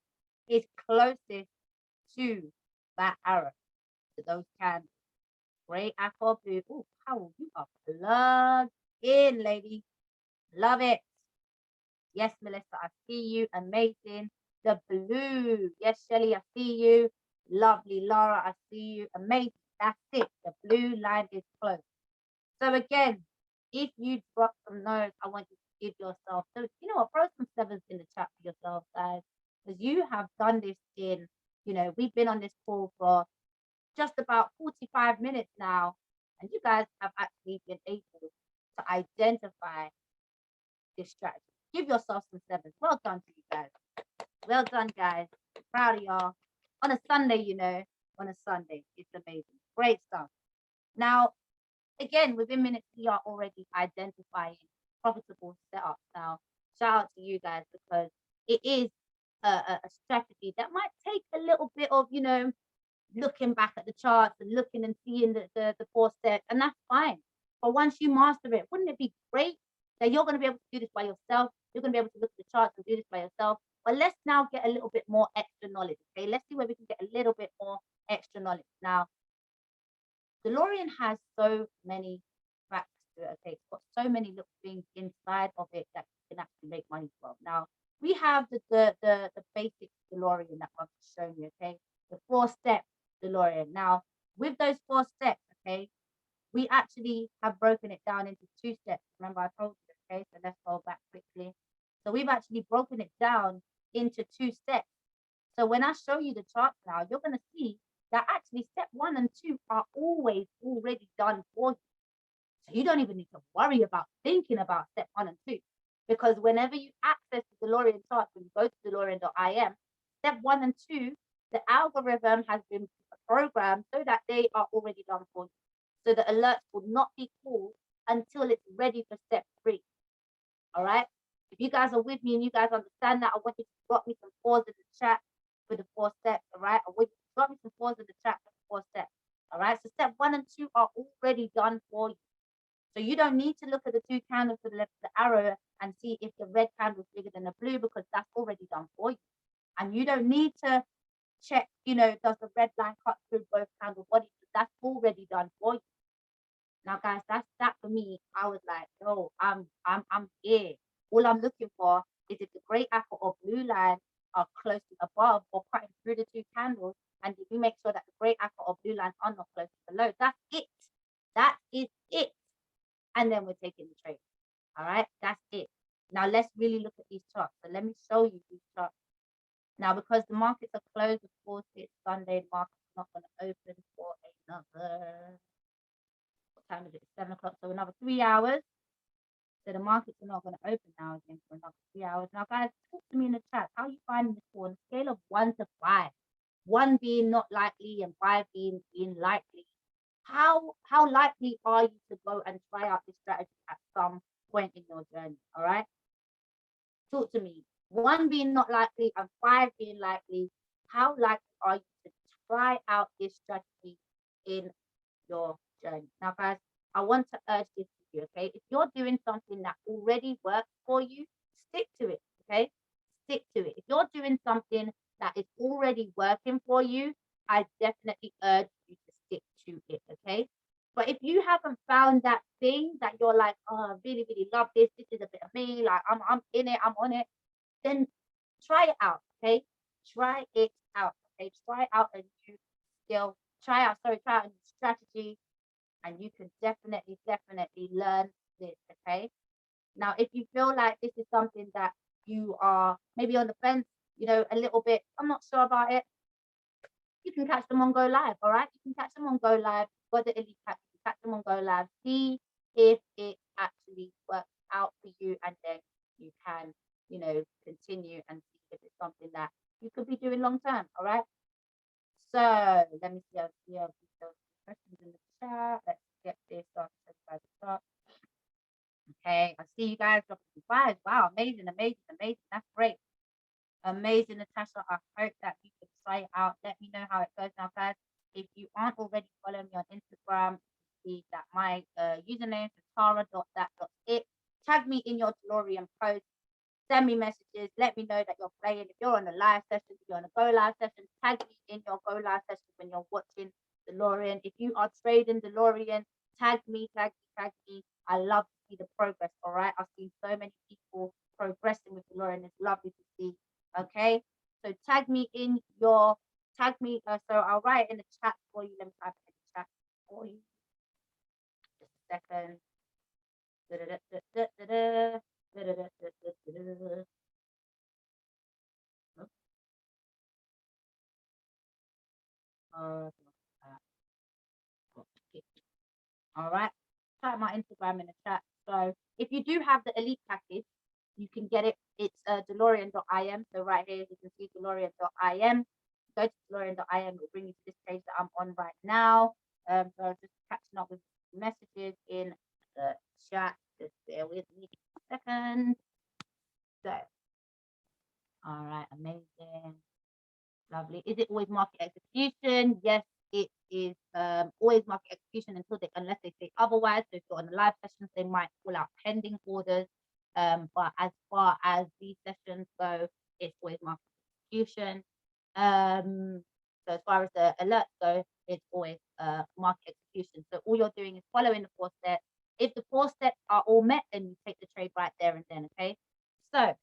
is closest to that arrow, to those candles? Grey, aqua, blue. Oh, Carol, you are plugged in, lady. Love it. Yes, Melissa, I see you. Amazing. The blue. Yes, Shelly, I see you. Lovely, Laura, I see you. Amazing. That's it. The blue line is close. So again, if you drop some notes, I want you to give yourself, so you know what, throw some 7s in the chat for yourself, guys, because you have done this in, we've been on this call for just about 45 minutes now, and you guys have actually been able to identify this strategy. Give yourself some 7s. Well done to you guys. Well done, guys. Proud of y'all. On a Sunday, on a Sunday. It's amazing. Great stuff. Now, again, within minutes, we are already identifying profitable setups. Now, shout out to you guys because it is a strategy that might take a little bit of, looking back at the charts and looking and seeing the 4 steps, and that's fine. But once you master it, wouldn't it be great that you're going to be able to do this by yourself? You're going to be able to look at the charts and do this by yourself. But let's now get a little bit more extra knowledge. Okay, let's see where we can get a little bit more extra knowledge. Now, Delorean has so many facts to it. Okay, it's got so many little things inside of it that you can actually make money from. Now, we have the basic Delorean that I've shown you. Okay, the 4-step Delorean. Now, with those 4 steps, okay, we actually have broken it down into 2 steps. Remember, I told you. Okay, so let's go back quickly. So we've actually broken it down into 2 steps. So when I show you the charts now, you're going to see that actually step 1 and 2 are always already done for you. So you don't even need to worry about thinking about step 1 and 2, because whenever you access the Delorean chart, when you go to delorean.im, step 1 and 2, the algorithm has been programmed so that they are already done for you. So the alerts will not be called until it's ready for step 3. All right. If you guys are with me and you guys understand that, I want you to drop me some 4s in the chat for the 4 steps. All right. I want you to drop me some 4s in the chat for the 4 steps. All right. So step 1 and 2 are already done for you. So you don't need to look at the 2 candles to the left of the arrow and see if the red candle is bigger than the blue, because that's already done for you. And you don't need to check, does the red line cut through both candle bodies? That's already done for you. Now, guys, that's that for me. I was like, no, I'm here. All I'm looking for is if the grey apple or blue line are closely above or cutting through the two candles, and if you make sure that the grey apple or blue lines are not close below, that's it. That is it. And then we're taking the trade. All right, that's it. Now let's really look at these charts. So let me show you these charts. Now, because the markets are closed, of course, it's Sunday. The market's not going to open for another, what time is it? 7 o'clock. So another 3 hours. So the markets are not going to open now again for another 3 hours. Now, guys, talk to me in the chat. How are you finding this for on a scale of 1 to 5? 1 being not likely and 5 being likely. How likely are you to go and try out this strategy at some point in your journey? All right. Talk to me. 1 being not likely and 5 being likely. How likely are you to try out this strategy in your journey? Now, guys, I want to urge this to you, okay? If you're doing something that already works for you, stick to it, okay? Stick to it. If you're doing something that is already working for you, I definitely urge you to stick to it, okay? But if you haven't found that thing that you're like, oh, I really, really love this, this is a bit of me, like I'm in it, I'm on it, then try it out, okay? Try it out, okay? Try out a new skill, try out a new strategy, and you can definitely learn this, okay? Now, if you feel like this is something that you are maybe on the fence, a little bit, I'm not sure about it, you can catch them on Go Live, all right? You can catch them on Go Live, got the elite pack, you can catch them on Go Live, see if it actually works out for you, and then you can, continue and see if it's something that you could be doing long term, all right? So let me see, questions in the chat. Let's get this off. Okay, I see you guys dropping 5. Wow, amazing. That's great. Amazing, Natasha. I hope that you can try it out. Let me know how it goes. Now, guys, if you aren't already following me on Instagram, see that my username is tara.that.it. Tag me in your Delorean post. Send me messages. Let me know that you're playing. If you're on a live session, if you're on a Go Live session, tag me in your Go Live session when you're watching Delorean. If you are trading Delorean, tag me. I love to see the progress, all right? I've seen so many people progressing with Delorean. It's lovely to see, okay? So tag me. So I'll write it in the chat for you. Let me type it in the chat for you. Just a second. All right. Type my Instagram in the chat. So if you do have the elite package, you can get it. It's Delorean.im. So right here, you can see Delorean.im. Go to Delorean.im. It will bring you to this page that I'm on right now. So just catching up with messages in the chat. Just bear with me a second. So, all right, amazing. Lovely. Is it always market execution? Yes, it is always market execution unless they say otherwise. So if you're on the live sessions, they might pull out pending orders. But as far as these sessions go, it's always market execution. So as far as the alerts go, it's always market execution. So all you're doing is following the 4 steps. If the 4 steps are all met, then you take the trade right there and then, okay? So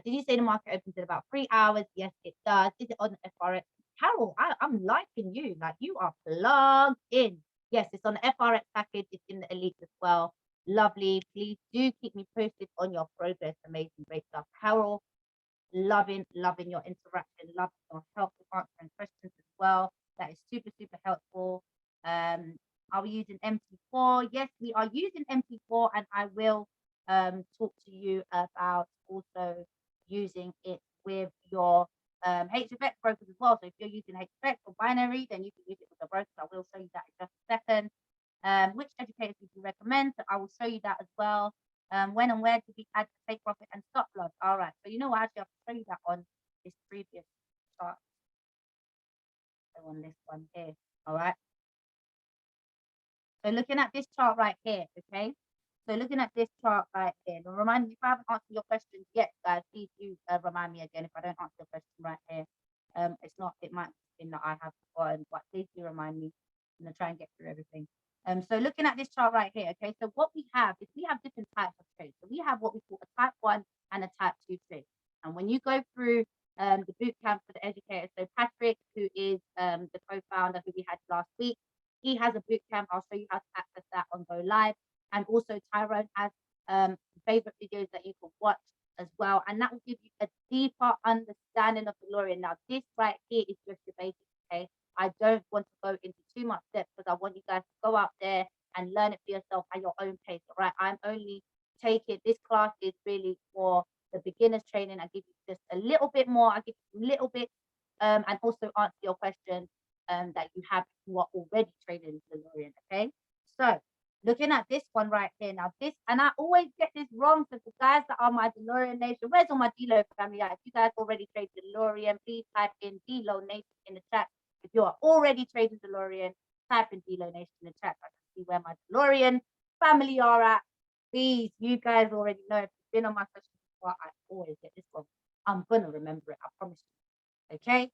did you say the market opens in about 3 hours? Yes, it does. Is it on the FRX? Carol, I'm liking you. Like, you are plugged in. Yes, it's on the FRX package. It's in the elite as well. Lovely. Please do keep me posted on your progress. Amazing, great stuff. Carol, loving your interaction, loving your help with answering questions as well. That is super helpful. Are we using MT4? Yes, we are using MT4, and I will talk to you about also using it with your HFX brokers as well. So if you're using HFX or binary, then you can use it with your brokers. I will show you that in just a second. Which educators would you recommend? So I will show you that as well. When and where to be add to take profit and stop loss. All right. So you know what? Actually, I'll show you that on this previous chart. So on this one here. All right. So looking at this chart right here, okay? So looking at this chart right here, now remind me if I haven't answered your questions yet, guys, please do remind me again if I don't answer your question right here. It's not, it might have been that I have forgotten, but please do remind me. I'm gonna try and get through everything. So looking at this chart right here, okay, so what we have is we have different types of trades. So we have what we call a type 1 and a type 2 trade. And when you go through the boot camp for the educators, so Patrick, who is the co-founder who we had last week, he has a boot camp. I'll show you how to access that on Go Live. And also Tyrone has favorite videos that you can watch as well. And that will give you a deeper understanding of Delorean. Now, this right here is just your basics, okay? I don't want to go into too much depth because I want you guys to go out there and learn it for yourself at your own pace, all right? I'm only taking, this class is really for the beginners training. I give you just a little bit more. I give you a little bit and also answer your questions that you have who are already trading Delorean, okay? So looking at this one right here now, this, and I always get this wrong, so the guys that are my Delorean Nation, where's all my Delo family at? If you guys already trade Delorean, please type in Delo Nation in the chat. If you are already trading Delorean, type in Delo Nation in the chat. I can see where my Delorean family are at. Please, you guys already know, if you've been on my session before, I always get this wrong. I'm gonna remember it, I promise you. Okay?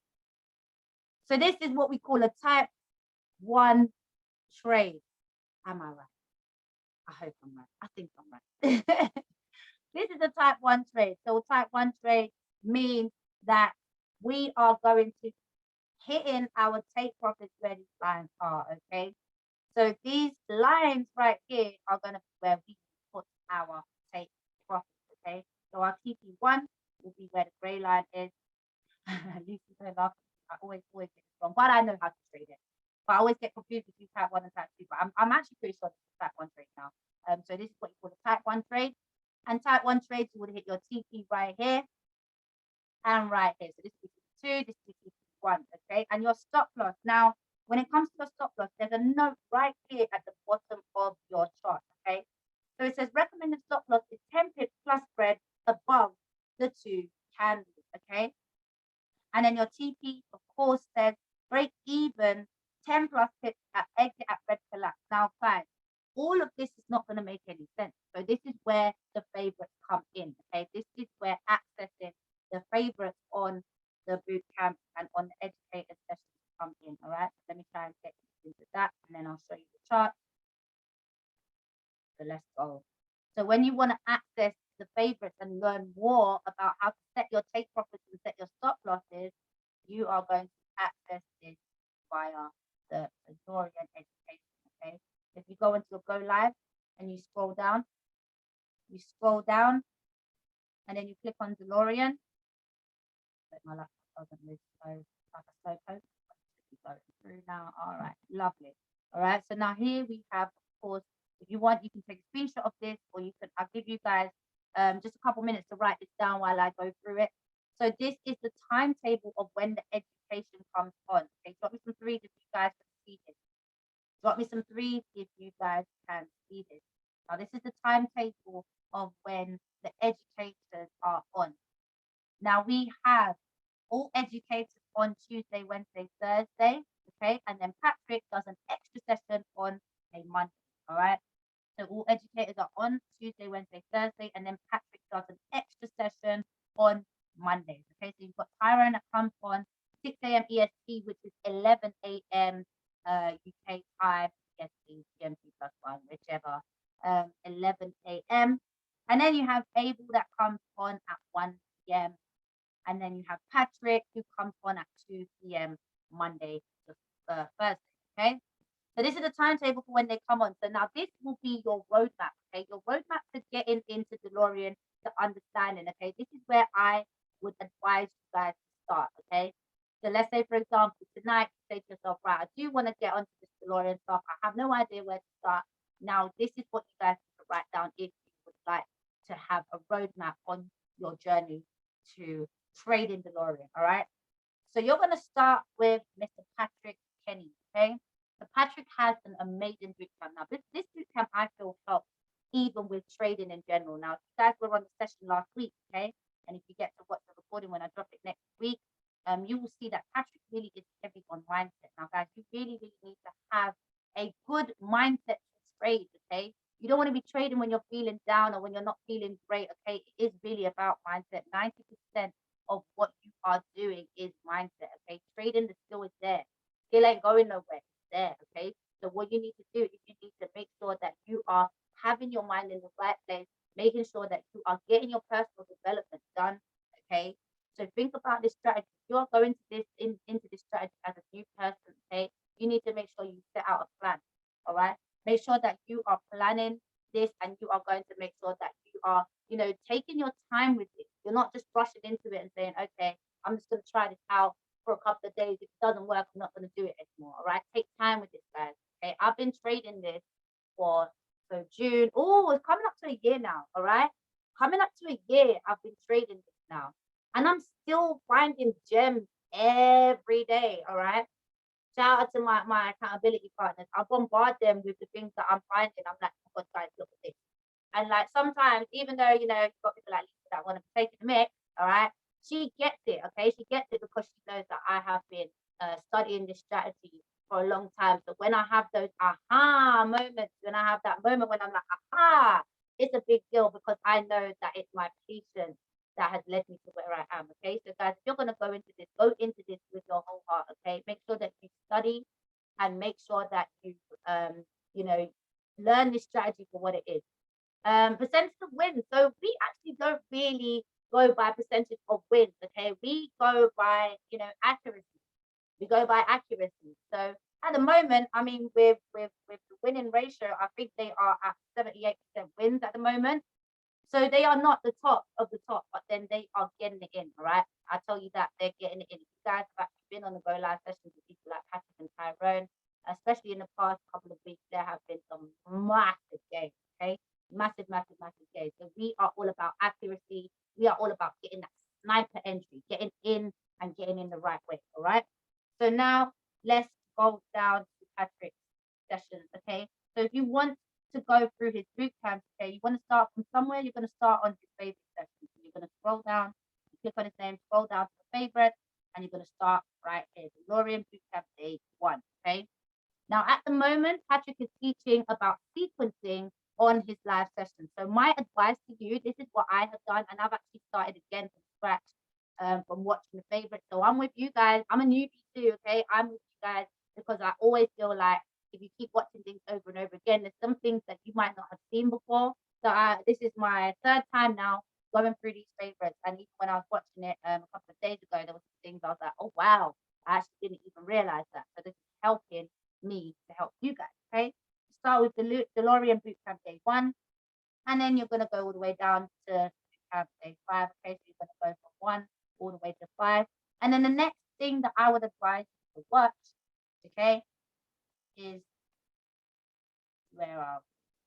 So this is what we call a type 1 trade. Am I right? I hope I'm right. I think I'm right. This is a type 1 trade. So type 1 trade means that we are going to hit in our take profits where these lines are, okay? So these lines right here are going to be where we put our take profits, okay? So our TP1 will be where the gray line is. Lucy's going to laugh. I always get this wrong, but I know how to trade it. But I always get confused between type 1 and type 2, but I'm actually pretty sure this is type 1 trade now. So this is what you call a type 1 trade. And type 1 trades, you would hit your TP right here and right here. So this is TP2, this is TP1, okay? And your stop loss. Now, when it comes to your stop loss, there's a note right here at the bottom of your chart, okay? So it says recommended stop loss is 10 pips plus spread above the 2 candles, okay? And then your TP, of course, says break even 10 plus pips at exit at red collapse. Now, guys, all of this is not going to make any sense. So this is where the favorites come in, okay? This is where accessing the favorites on the boot camp and on the educator sessions come in, all right? Let me try and get into that, and then I'll show you the chart. So let's go. So when you want to access the favorites and learn more about how to set your take profits and set your stop losses, you are going to access this via the Delorean education, okay? If you go into your Go Live and you scroll down, and then you click on Delorean. But my laptop doesn't move slow, like a slow post. Going through now. All right, lovely. All right, so now here we have, of course, if you want, you can take a screenshot of this, or you can, I'll give you guys just a couple minutes to write this down while I go through it. So this is the timetable of when the education comes on. Okay, drop me some threes if you guys can see this. Drop me some threes if you guys can see this. Now this is the timetable of when the educators are on. Now we have all educators on Tuesday, Wednesday, Thursday, okay? And then Patrick does an extra session on a Monday, all right? So all educators are on Tuesday, Wednesday, Thursday, and then Patrick does an extra session on Mondays, okay? So you've got Tyrone that comes on 6 a.m. EST, which is 11 a.m. UK time, EST, GMT plus one, whichever, 11 a.m. And then you have Abel that comes on at 1 p.m. And then you have Patrick who comes on at 2 p.m. Monday to Thursday, okay? So this is the timetable for when they come on. So now this will be your roadmap, okay? Your roadmap to getting into Delorean, to understanding, okay? This is where I would advise you guys to start, okay? So let's say, for example, tonight, you say to yourself, right, I do want to get onto this Delorean stuff. I have no idea where to start. Now, this is what you guys need to write down if you would like to have a roadmap on your journey to trading Delorean, all right? So you're going to start with Mr. Patrick Kenny, okay? So Patrick has an amazing boot camp. Now, this boot camp, I feel, helps even with trading in general. Now, you guys were on the session last week, okay? And if you get to watch the recording when I drop it next week, you will see that Patrick really is heavy on mindset. Now, guys, you really need to have a good mindset to trade, okay? You don't want to be trading when you're feeling down or when you're not feeling great. Okay, it is really about mindset. 90% of what you are doing is mindset. Okay, trading the skill is there. Skill ain't going nowhere. It's there. Okay, so what you need to do is you need to make sure that you are having your mind in the right place, making sure that you are getting your personal development done. Okay, so think about this strategy. If you're going to into this strategy as a new person, okay, you need to make sure you set out a plan. All right. Make sure that you are planning this and you are going to make sure that you are, taking your time with it. You're not just rushing into it and saying, okay, I'm just going to try this out for a couple of days. If it doesn't work, I'm not going to do it anymore. All right. Take time with this, guys. Okay. I've been trading this for June. Oh, it's coming up to a year now. All right. Coming up to a year, I've been trading this now. And I'm still finding gems every day. All right. Shout out to my accountability partners. I bombard them with the things that I'm finding. I'm like, oh God, guys, look at this. And like sometimes, even though you've got people like Lisa that want to take the mix, all right, she gets it, okay? She gets it because she knows that I have been studying this strategy for a long time. So when I have those aha moments, when I have that moment when I'm like, aha, it's a big deal because I know that it's my patience that has led me to where I am. Okay, so guys, if you're gonna go into this with your whole heart. Okay, make sure that you study and make sure that you you know learn this strategy for what it is. Percentage of wins. So we actually don't really go by percentage of wins. Okay, we go by accuracy. We go by accuracy. So at the moment, I mean, with the winning ratio, I think they are at 78% wins at the moment. So they are not the top of the top, but then they are getting it in, all right? I tell you that they're getting it in. If you guys have actually been on the Go Live sessions with people like Patrick and Tyrone, especially in the past couple of weeks, there have been some massive games, okay? Massive, massive, massive games. So we are all about accuracy. We are all about getting that sniper entry, getting in and getting in the right way, all right? So now let's go down to Patrick's sessions, okay? So if you want to go through his boot camp, okay, you want to start from somewhere, you're going to start on his favorite session. So you're going to scroll down, you click on his name, scroll down to the favorite, and you're going to start right here, Delorean boot camp day 1, okay? Now, at the moment, Patrick is teaching about sequencing on his live session. So my advice to you, this is what I have done, and I've actually started again from scratch from watching the favorite. So I'm with you guys. I'm a newbie too, okay? I'm with you guys because I always feel like if you keep watching things over and over again, there's some things that you might not have seen before. So this is my third time now going through these favorites. And even when I was watching it a couple of days ago, there was some things I was like, oh, wow, I actually didn't even realize that. So this is helping me to help you guys, okay? Start with the DeLorean Bootcamp Day 1, and then you're going to go all the way down to Bootcamp Day 5, okay? So you're going to go from 1 all the way to 5. And then the next thing that I would advise you to watch, okay, is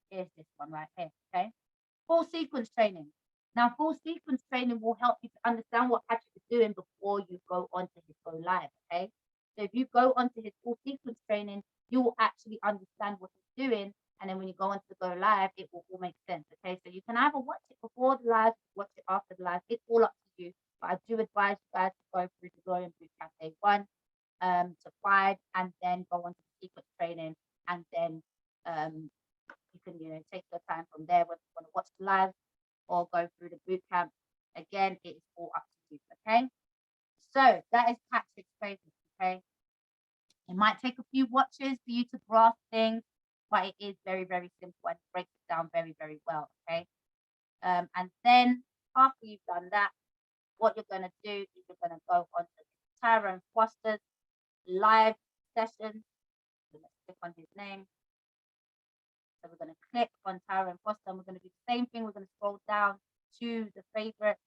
here's this one right here, okay? Full sequence training. Now, full sequence training will help you to understand what Patrick is doing before you go onto his Go Live, okay? So if you go onto his full sequence training, you will actually understand what he's doing. And then when you go onto the Go Live, it will all make sense, okay? So you can either watch it before the live, watch it after the live. It's all up to you. But I do advise you guys to go through the Delorean Bootcamp Day 1 to 5, and then go on to the sequence training, and then you can take your time from there whether you want to watch the live or go through the boot camp. Again, it is all up to you, okay? So that is Patrick's favorite, okay? It might take a few watches for you to grasp things, but it is very, very simple and breaks it down very, very well, okay? And then after you've done that, what you're going to do is you're going to go on to Tyrone Foster's live session. So let's click on his name. So we're going to click on Tyrone Foster, and we're going to do the same thing. We're going to scroll down to the favorite.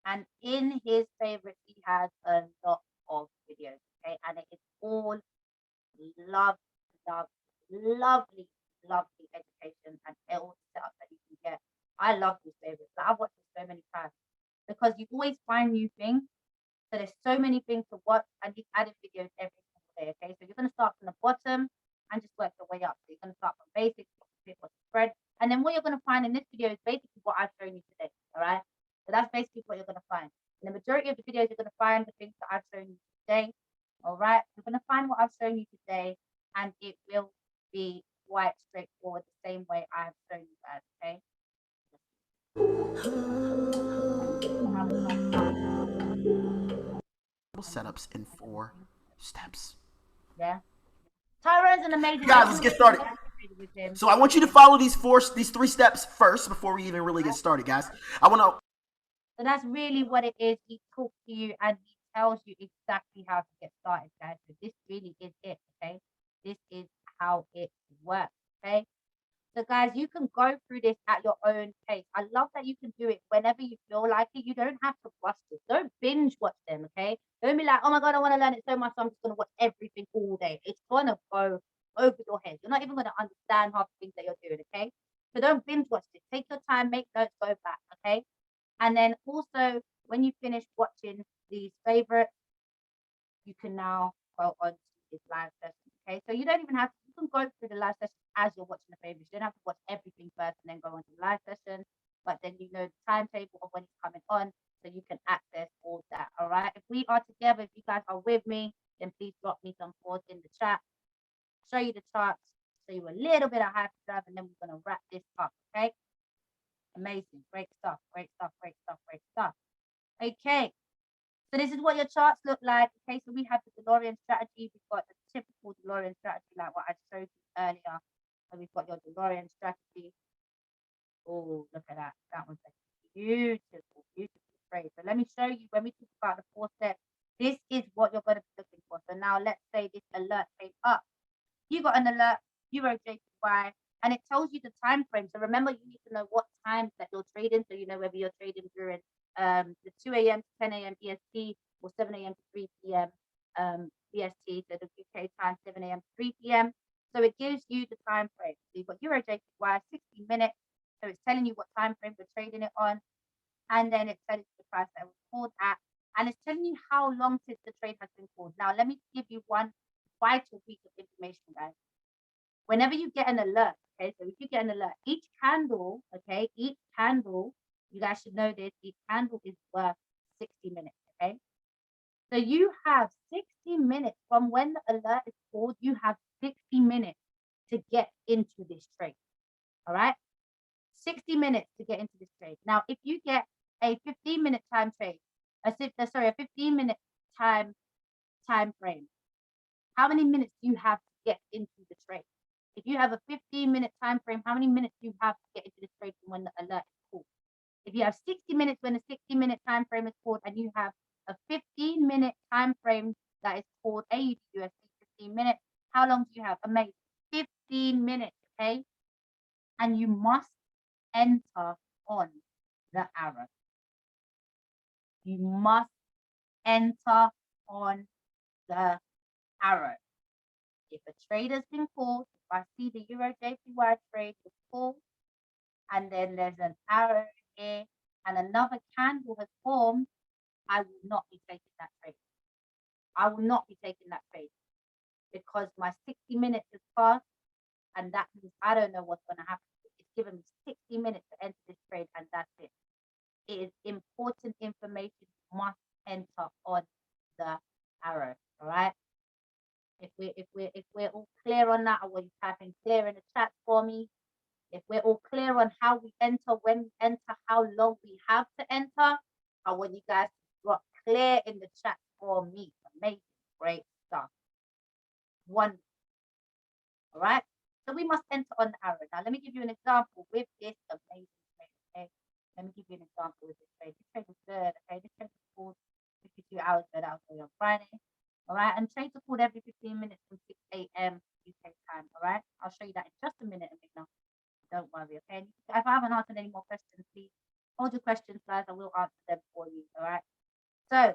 And in his favorite, he has a lot of videos, okay? And it is all lovely, lovely education and all the setup that you can get. I love these favorites. Like, I've watched this so many times because you always find new things. So there's so many things to watch, and he's adding videos every single day, okay? So you're going to start from the bottom and just work your way up. So you're going to start from basics, what's the spread. And then what you're going to find in this video is basically what I've shown you today, all right? So that's basically what you're going to find. In the majority of the videos, you're going to find the things that I've shown you today, all right? You're going to find what I've shown you today, and it will be quite straightforward the same way I've shown you guys, okay? Setups in 4 steps. Yeah. Tyrone's an amazing guy. Guys, let's get started. With him. So I want you to follow these 3 steps first before we even really get started, guys. I want to. So that's really what it is. He talks to you and he tells you exactly how to get started, guys. So this really is it, okay? This is how it works, okay? So guys, you can go through this at your own pace. I love that you can do it whenever you feel like it. You don't have to rush this. Don't binge watch them, okay? Don't be like, oh my God, I want to learn it so much, so I'm just going to watch everything all day. It's going to go over your head. You're not even going to understand half the things that you're doing, okay? So don't binge watch this. Take your time, make notes, go back, okay? And then also, when you finish watching these favorites, you can now go on to this live session. Okay, so you don't even have to, you can go through the live session as you're watching the favorites. You don't have to watch everything first and then go on to the live session, but then you know the timetable of when it's coming on, so you can access all that. All right, if we are together, if you guys are with me, then please drop me some thoughts in the chat. Show you the charts, show you a little bit of hyperdrive, and then we're going to wrap this up. Okay, amazing, great stuff, great stuff, great stuff, great stuff. Okay, so this is what your charts look like. Okay, so we have the Delorean strategy. We've got the typical Delorean strategy, like what I showed you earlier. So we've got your Delorean strategy. Oh, look at that. That one's a beautiful, beautiful trade. So let me show you when we talk about the 4 steps. This is what you're going to be looking for. So now let's say this alert came up. You got an alert, Euro JPY, and it tells you the time frame. So remember, you need to know what times that you're trading, so you know whether you're trading during the 2 a.m. to 10 a.m. EST or 7 a.m. to 3 p.m. BST, so the UK time 7 a.m. to 3 p.m. So it gives you the time frame. So you've got Euro JPY 60 minutes. So it's telling you what time frame we're trading it on, and then it tells you the price that it was called at, and it's telling you how long since the trade has been called. Now let me give you one vital piece of information, guys. Whenever you get an alert, okay, so if you get an alert, each candle, you guys should know this, each candle is worth 60 minutes, okay? So you have 60 minutes from when the alert is called, you have 60 minutes to get into this trade, all right? 60 minutes to get into this trade. Now, if you get a 15-minute time trade, a 15-minute time frame, how many minutes do you have to get into the trade? If you have a 15-minute time frame, how many minutes do you have to get into the trade from when the alert is called? If you have 60 minutes when the 60-minute time frame is called, and you have a 15-minute time frame that is called AUD USD 15 minutes, how long do you have? Amazing. 15 minutes, okay? And you must enter on the arrow. You must enter on the arrow. If a trade has been called, if I see the Euro JPY trade is called, and then there's an arrow here, and another candle has formed, I will not be taking that trade. I will not be taking that trade because my 60 minutes has passed, and that means I don't know what's going to happen. It's given me 60 minutes to enter this trade, and that's it. It is important information. You must enter on the arrow. All right. If we're all clear on that, I want you typing clear in the chat for me. If we're all clear on how we enter, when we enter, how long we have to enter, I want you guys to drop clear in the chat for me. Amazing, great stuff. Wonderful. All right. So we must enter on the arrow. Now let me give you an example with this amazing trade. Okay. Let me give you an example with this trade. This trade was good. Okay. This trade was called 52 hours ago. That was on Friday. All right, and trades are called every 15 minutes from 6 a.m. UK time. All right, I'll show you that in just a minute, Amina. Don't worry, okay? If I haven't answered any more questions, please hold your questions, guys. I will answer them for you. All right. So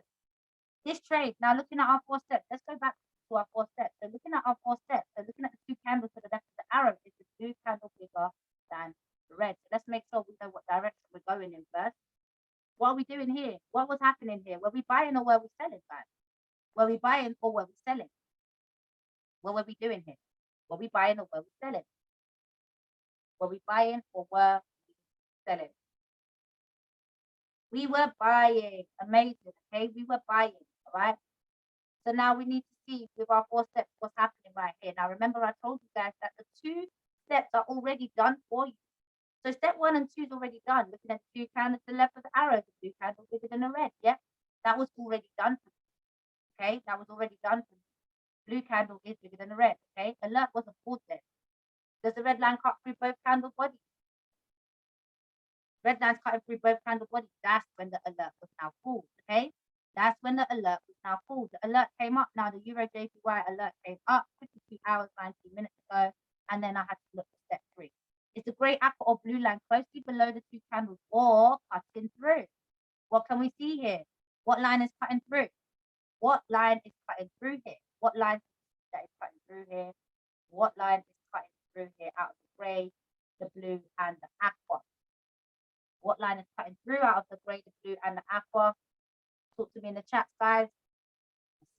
this trade, now looking at our 4 steps, let's go back to our 4 steps. So looking at our 4 steps, so looking at the 2 candles to the left of the arrow, is the blue candle bigger than the red. So let's make sure we know what direction we're going in first. What are we doing here? What was happening here? Were we buying or were we selling, guys? Were we buying or were we selling? What were we doing here? Were we buying or were we selling? Were we buying or were we selling? We were buying. Amazing. Okay, we were buying. All right. So now we need to see with our 4 steps what's happening right here. Now remember, I told you guys that the 2 steps are already done for you. So step 1 and 2 is already done. Looking at the 2 candles to the left of the arrow, the blue candle bigger than the red. Yep, that was already done for me. Okay, that was already done for me. Blue candle is bigger than the red. Okay, alert wasn't pulled there. Does the red line cut through both candle bodies? Red line's cutting through both candle bodies. That's when the alert was now pulled. Okay, that's when the alert was now pulled. The alert came up. Now the Euro JPY alert came up 52 hours, 19 minutes ago, and then I had to look for step 3. Is the grey aqua or blue line closely below the 2 candles or cutting through? What can we see here? What line is cutting through? What line is cutting through here? What line that is cutting through here? What line is cutting through here out of the grey, the blue, and the aqua? What line is cutting through out of the grey, the blue, and the aqua? Talk to me in the chat, guys.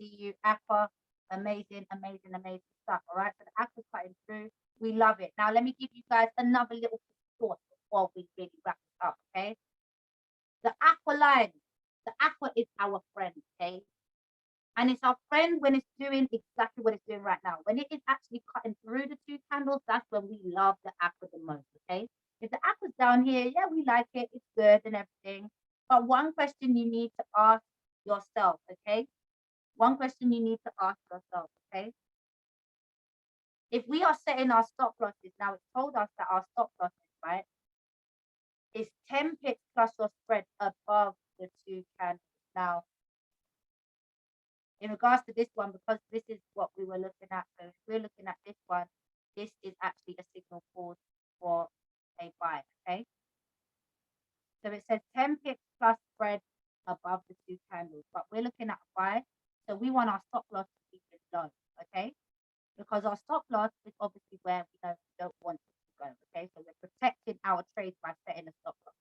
See you, aqua. Amazing, amazing, amazing stuff. All right, so the aqua's cutting through. We love it. Now, let me give you guys another little thought before we really wrap this up, okay? The aqua line, the aqua is our friend, okay? And it's our friend when it's doing exactly what it's doing right now. When it is actually cutting through the 2 candles, that's when we love the aqua the most, okay? If the aqua's down here, yeah, we like it, it's good and everything. But one question you need to ask yourself, okay? One question you need to ask yourself, okay? If we are setting our stop losses, now it's told us that our stop losses, right, is 10 pips plus your spread above the 2 candles. Now, in regards to this one, because this is what we were looking at, so if we're looking at this one, this is actually a signal pause for a buy, okay? So it says 10 pips plus spread above the 2 candles, but we're looking at a buy, so we want our stop loss to be below, okay? Because our stop loss is obviously where we don't want it to go, okay? So we're protecting our trades by setting a stop loss.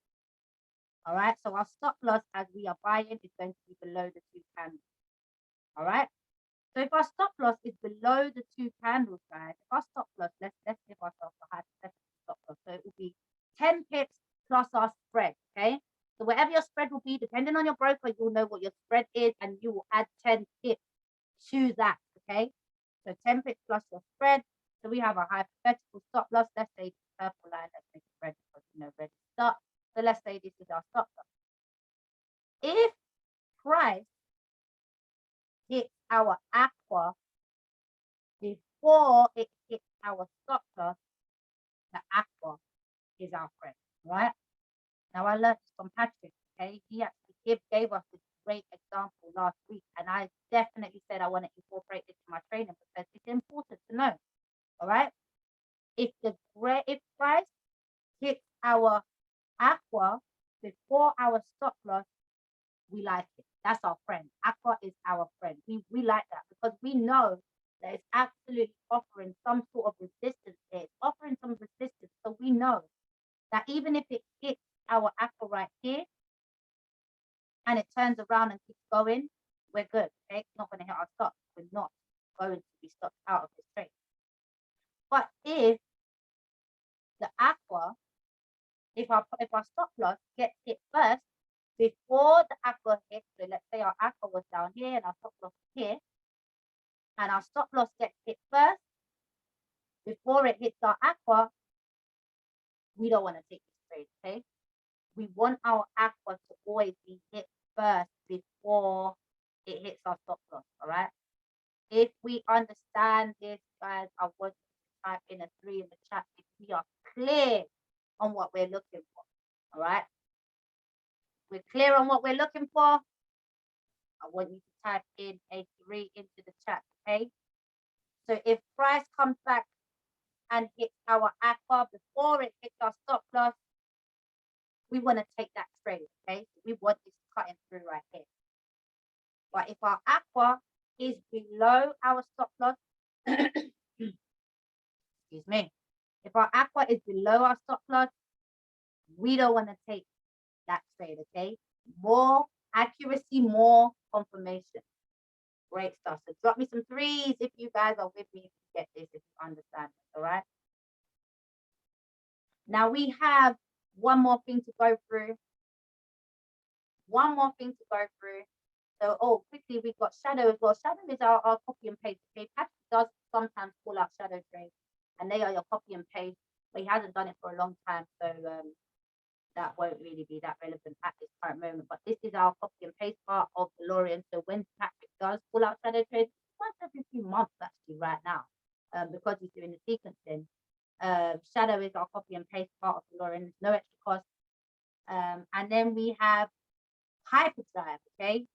All right, so our stop loss as we are buying is going to be below the 2 candles. All right, so if our stop loss is below the 2 candles, guys, if our stop loss, let's give ourselves a hypothetical stop loss. So it will be 10 pips plus our spread, okay? So whatever your spread will be, depending on your broker, you'll know what your spread is and you will add 10 pips to that, okay? So 10 pips plus your spread. So we have a hypothetical stop loss. Let's say the purple line, let's make it red because you know red is stop. So let's say this is our stop loss. If price hits our aqua before it hits our stop loss, the aqua is our friend, right? Now I learned from Patrick, okay? He actually gave us this great example last week, and I definitely said I want to incorporate this in my training because it's important to know. All right. If price hits our aqua before our stop loss, we like it. That's our friend. Aqua is our friend. We like that because we know that it's absolutely offering some sort of resistance here. It's offering some resistance. So we know that even if it hits our aqua right here and it turns around and keeps going, we're good. Okay, it's not going to hit our stop. We're not going to be stopped out of this trade. But if the aqua, if our stop loss gets hit first before the aqua hits, so let's say our aqua was down here and our stop loss is here, and our stop loss gets hit first before it hits our aqua, we don't want to take this trade, okay? We want our aqua to always be hit first before it hits our stop loss, all right? If we understand this, guys, I want you to type in a 3 in the chat if we are clear on what we're looking for, all right? We're clear on what we're looking for. I want you to type in a 3 into the chat, okay? So if price comes back and hits our aqua before it hits our stop loss, we want to take that trade, okay? So we want this cutting through right here. But if our aqua is below our stop loss, excuse me, if our aqua is below our stop loss, we don't want to take that trade, okay? More accuracy, more confirmation. Great stuff. So drop me some 3s if you guys are with me, if you get this, if you understand this, all right? Now we have one more thing to go through. One more thing to go through. So, quickly, we've got shadow as well. Shadow is our copy and paste, okay? Patrick does sometimes pull out shadow trades. and they are your copy and paste. But he hasn't done it for a long time, so that won't really be that relevant at this current moment. But this is our copy and paste part of Delorean. So when Patrick does pull out shadow trades, once every few months actually right now, because he's doing the sequencing. Shadow is our copy and paste part of Delorean. There's no extra cost. And then we have Hyperdrive, okay?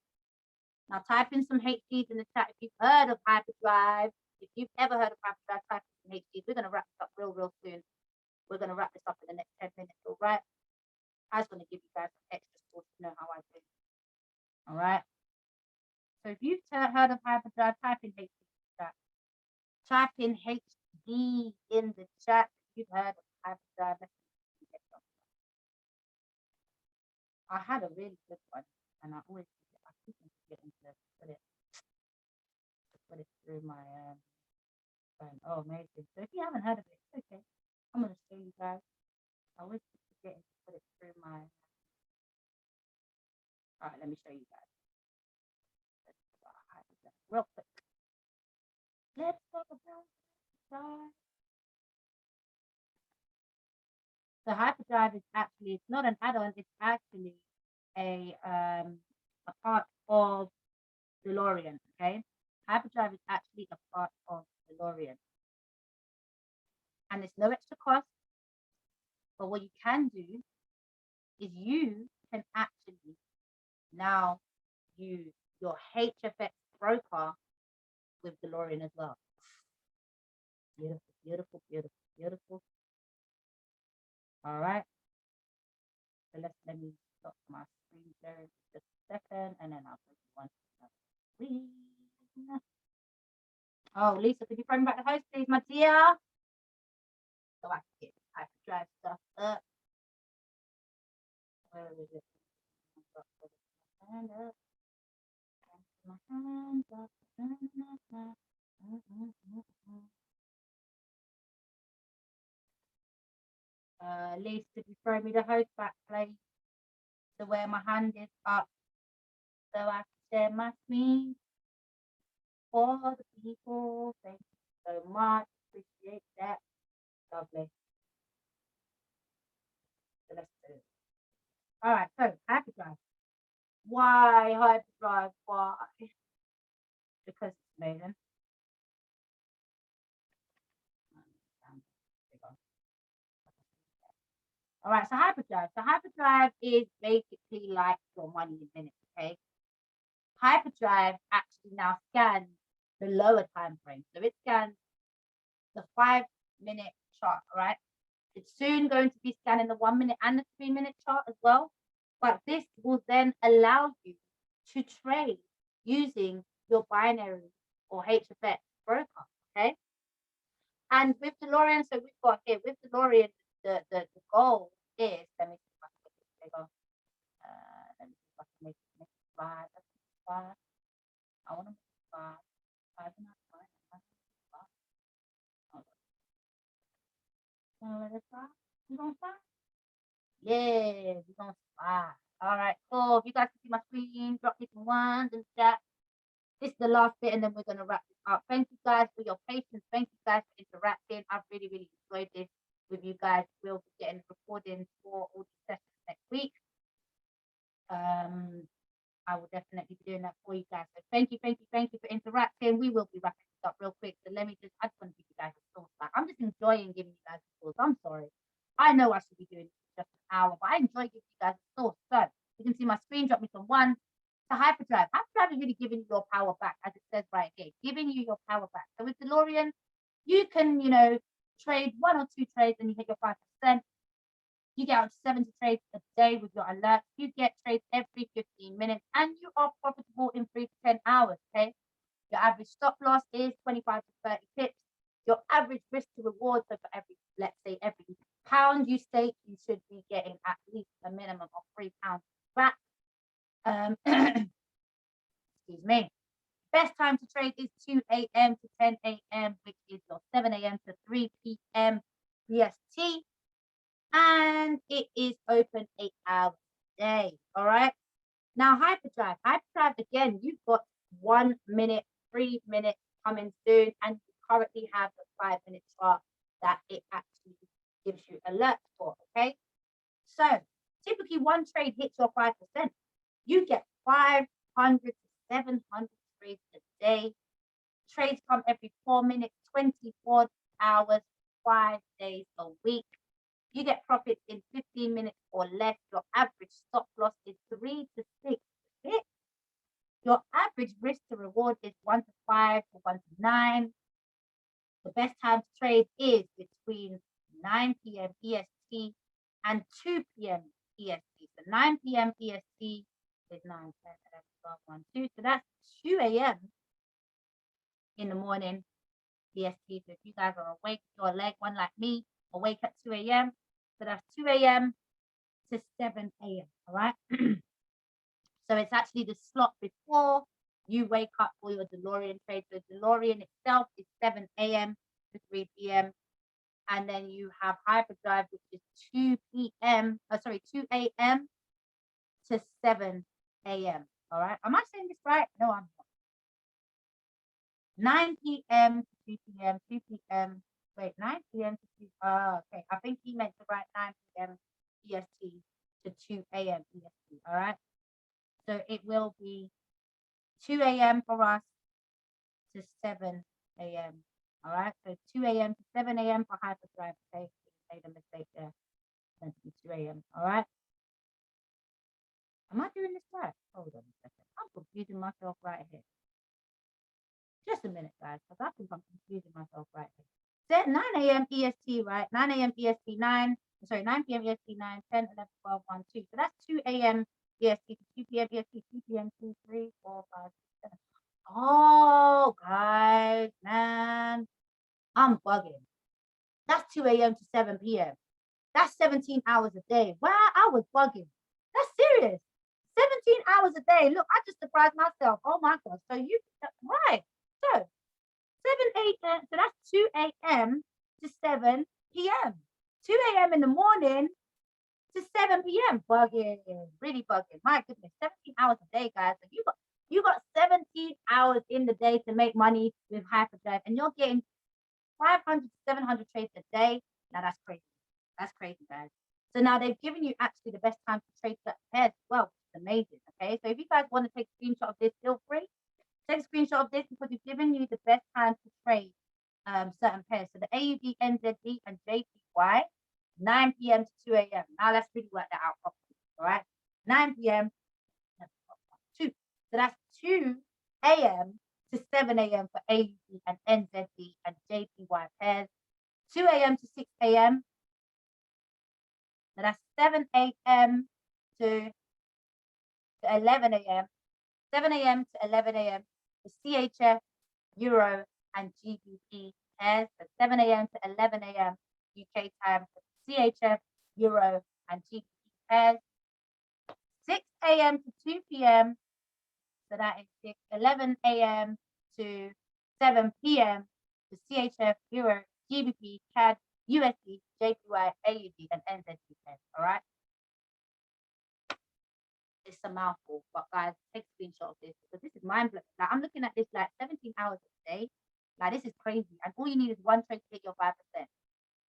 Now type in some HDs in the chat if you've heard of Hyperdrive. If you've ever heard of Hyperdrive, type in some HDs. We're going to wrap this up real soon. We're going to wrap this up in the next 10 minutes, all right? I just want to give you guys some extra source to know how I do. All right. So if you've heard of Hyperdrive, type in HD in the chat. Type in HD in the chat if you've heard of Hyperdrive. I had a really good one, and I always keep forgetting to put it through my phone. Oh, amazing! So if you haven't heard of it, it's okay. I'm gonna show you guys. I always keep forgetting to put it through my. All right, let me show you guys. Real quick. Let's talk about Hyperdrive. So Hyperdrive is actually, it's not an add-on, it's actually a part of Delorean, okay? Hyperdrive is actually a part of Delorean. And there's no extra cost, but what you can do is you can actually now use your HFX broker with Delorean as well. Beautiful, beautiful, beautiful, beautiful. All right. So let me stop my screen there just a second, and then I'll put you on screen. Oh, Lisa, could you bring back the host, please, my dear? So I can get Hyperdrive stuff up. Where is it? Hand up. My hands up. Lisa, could you throw me the host back, please? So where my hand is up, so I can share my screen for the people. Thank you so much. Appreciate that. Lovely. So let's do it. All right, so Hyperdrive. Why Hyperdrive? Why? Because it's amazing. All right, so Hyperdrive. So Hyperdrive is basically like your money in minutes, okay? Hyperdrive actually now scans the lower time frame. So it scans the 5-minute chart, right? It's soon going to be scanning the 1 minute and the 3-minute chart as well. But this will then allow you to trade using your binary or HFX broker, okay? And with Delorean, so we've got here, with Delorean, the goal is, let me see if I can get this bigger. Let me see if I can make it 5. I want to make it 5. 5 and a half. You gonna 5? Yeah, we're gonna 5. All right, cool. If you guys can see my screen, drop me some ones in the chat. This is the last bit, and then we're gonna wrap this up. Thank you guys for your patience. Thank you guys for interacting. I've really enjoyed this with you guys. We'll be getting recordings for all the sessions next week. I will definitely be doing that for you guys. So thank you for interacting. We will be wrapping this up real quick. So I just want to give you guys a source back. I'm just enjoying giving you guys a source. I'm sorry. I know I should be doing this just an hour, but I enjoy giving you guys a source. So you can see my screen, drop me some 1 to Hyperdrive. Hyperdrive is really giving you your power back, as it says right here, giving you your power back. So with Delorean, you can, trade 1 or 2 trades and you hit your 5%. You get out 70 trades a day with your alerts. You get trades every 15 minutes, and you are profitable in 3 to 10 hours, okay? Your average stop loss is 25 to 30 pips. Your average risk to reward, so for every, let's say, every pound you stake, you should be getting at least a minimum of £3 back. Excuse me. Best time to trade is 2 a.m. to 10 a.m., which is your 7 a.m. to 3 p.m. BST. And it is open 8 hours a day. All right. Now, Hyperdrive, again, you've got 1 minute, 3 minutes coming soon, and you currently have the 5-minute chart that it actually gives you alerts for, okay? So typically one trade hits your 5%. You get 500 to 700 trades a day. Trades come every 4 minutes, 24 hours, 5 days a week. You get profits in 15 minutes or less. Your average stop loss is 3 to 6 ticks. Your average risk to reward is 1 to 5 to 1 to 9. The best time to trade is between 9 p.m. EST and 2 p.m. EST. So 9 p.m. EST is 9, 10, 11, 12, 1, 2. So that's 2 a.m. in the morning EST. So if you guys are awake, you're leg one like me, awake at 2 a.m. So that's 2 a.m. to 7 a.m. All right. So it's actually the slot before you wake up for your Delorean trade. So Delorean itself is 7 a.m. to 3 p.m. And then you have hyperdrive, which is 2 p.m. 2 a.m. to 7 a.m. All right. Am I saying this right? No, I'm not. 9 p.m. to 2 p.m. 2 p.m. Wait, 9 p.m. to 2. Okay. I think he meant to write 9 p.m. EST to 2 a.m. EST. All right. So it will be 2 a.m. for us to 7 a.m. All right. So 2 a.m. to 7 a.m. for hyperdrive. Okay. Made a mistake there. Meant to be 2 a.m. All right. Am I doing this right? Hold on a second. I'm confusing myself right here. Just a minute, guys, because I think I'm confusing myself right here. Set 9 a.m. EST, right? 9 a.m. EST 9. Sorry, 9 p.m. EST 9, 10, 11, 12, 1, 2. So that's 2 a.m. EST to 2 p.m. EST, 2 p.m. 2, 3, 4, 5, 6, 7. Oh, guys, man, I'm bugging. That's 2 a.m. to 7 p.m. That's 17 hours a day. Wow, I was bugging. That's serious. 17 hours a day. Look, I just surprised myself. Oh my God. So right. So 7 a.m. So that's 2 a.m. to 7 p.m. 2 a.m. in the morning to 7 p.m. Bugging, really bugging. My goodness, 17 hours a day, guys. So you got 17 hours in the day to make money with hyperdrive, and you're getting 500 to 700 trades a day. Now that's crazy. That's crazy, guys. So now they've given you actually the best time to trade certain pairs as well, which is amazing. Okay, so if you guys want to take a screenshot of this, feel free. Take a screenshot of this because we've given you the best time to trade certain pairs. So the AUD, NZD, and JPY, 9 p.m. to 2 a.m. Now let's really work that out properly. All right, 9 p.m. 2. So that's 2 a.m. to 7 a.m. for AUD and NZD and JPY pairs. 2 a.m. to 6 a.m. So that's 7 a.m. to 11 a.m. 7 a.m. to 11 a.m. for CHF, Euro, and GBP pairs. So 7 a.m. to 11 a.m. UK time for CHF, Euro, and GBP pairs. 6 a.m. to 2 p.m. So that is 11 a.m. to 7 p.m. for CHF, Euro, GBP, CAD, USD, JPY, AUD, and NZD pairs. All right. It's a mouthful, but guys, take a screenshot of this because this is mind blowing. Like I'm looking at this like 17 hours a day. Like this is crazy, and all you need is one trade to hit your 5%.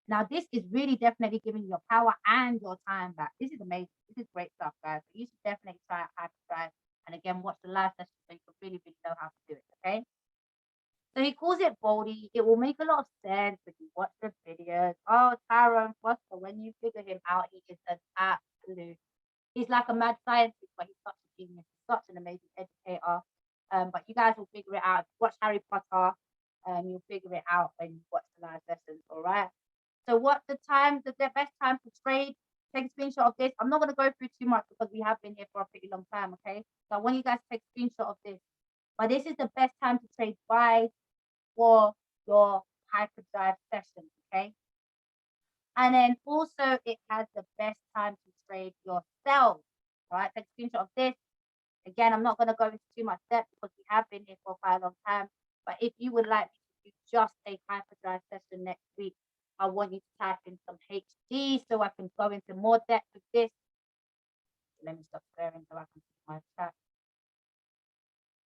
Now this is really definitely giving you your power and your time back. This is amazing. This is great stuff, guys. So you should definitely try out hyperdrive, and again, watch the live session so you can really, really know how to do it. Okay. So he calls it Baldy. It will make a lot of sense when you watch the videos. Oh, Tyrone Foster, when you figure him out, he is an absolute. He's like a mad scientist, but he's such a genius. He's such an amazing educator. But you guys will figure it out. If you watch Harry Potter, you'll figure it out when you watch the live sessions. All right. So what the best time to trade? Take a screenshot of this. I'm not going to go through too much because we have been here for a pretty long time. Okay. So I want you guys to take a screenshot of this. But this is the best time to trade buys for your hyperdrive session. Okay. And then also it has the best time to trade your sells. All right, take a screenshot of this. Again, I'm not going to go into too much depth because we have been here for quite a long time. But if you would like me to do just a hyperdrive session next week, I want you to type in some HD so I can go into more depth with this. Let me stop sharing so I can see my chat.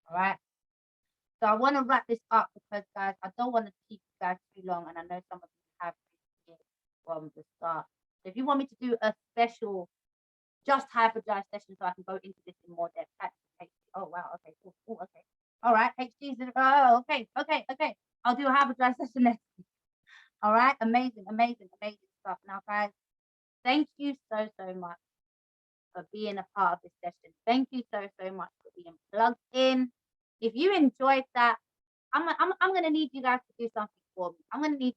All right. So I want to wrap this up because, guys, I don't want to keep you guys too long, and I know some of you have from the start. So if you want me to do a special just hyperdrive session so I can go into this in more depth. Oh wow, okay, cool, cool, okay. All right, HG's okay. I'll do a hyperdrive session next week. All right, amazing, amazing, amazing stuff. Now, guys, thank you so, so much for being a part of this session. Thank you so, so much for being plugged in. If you enjoyed that, I'm gonna need you guys to do something for me. I'm gonna need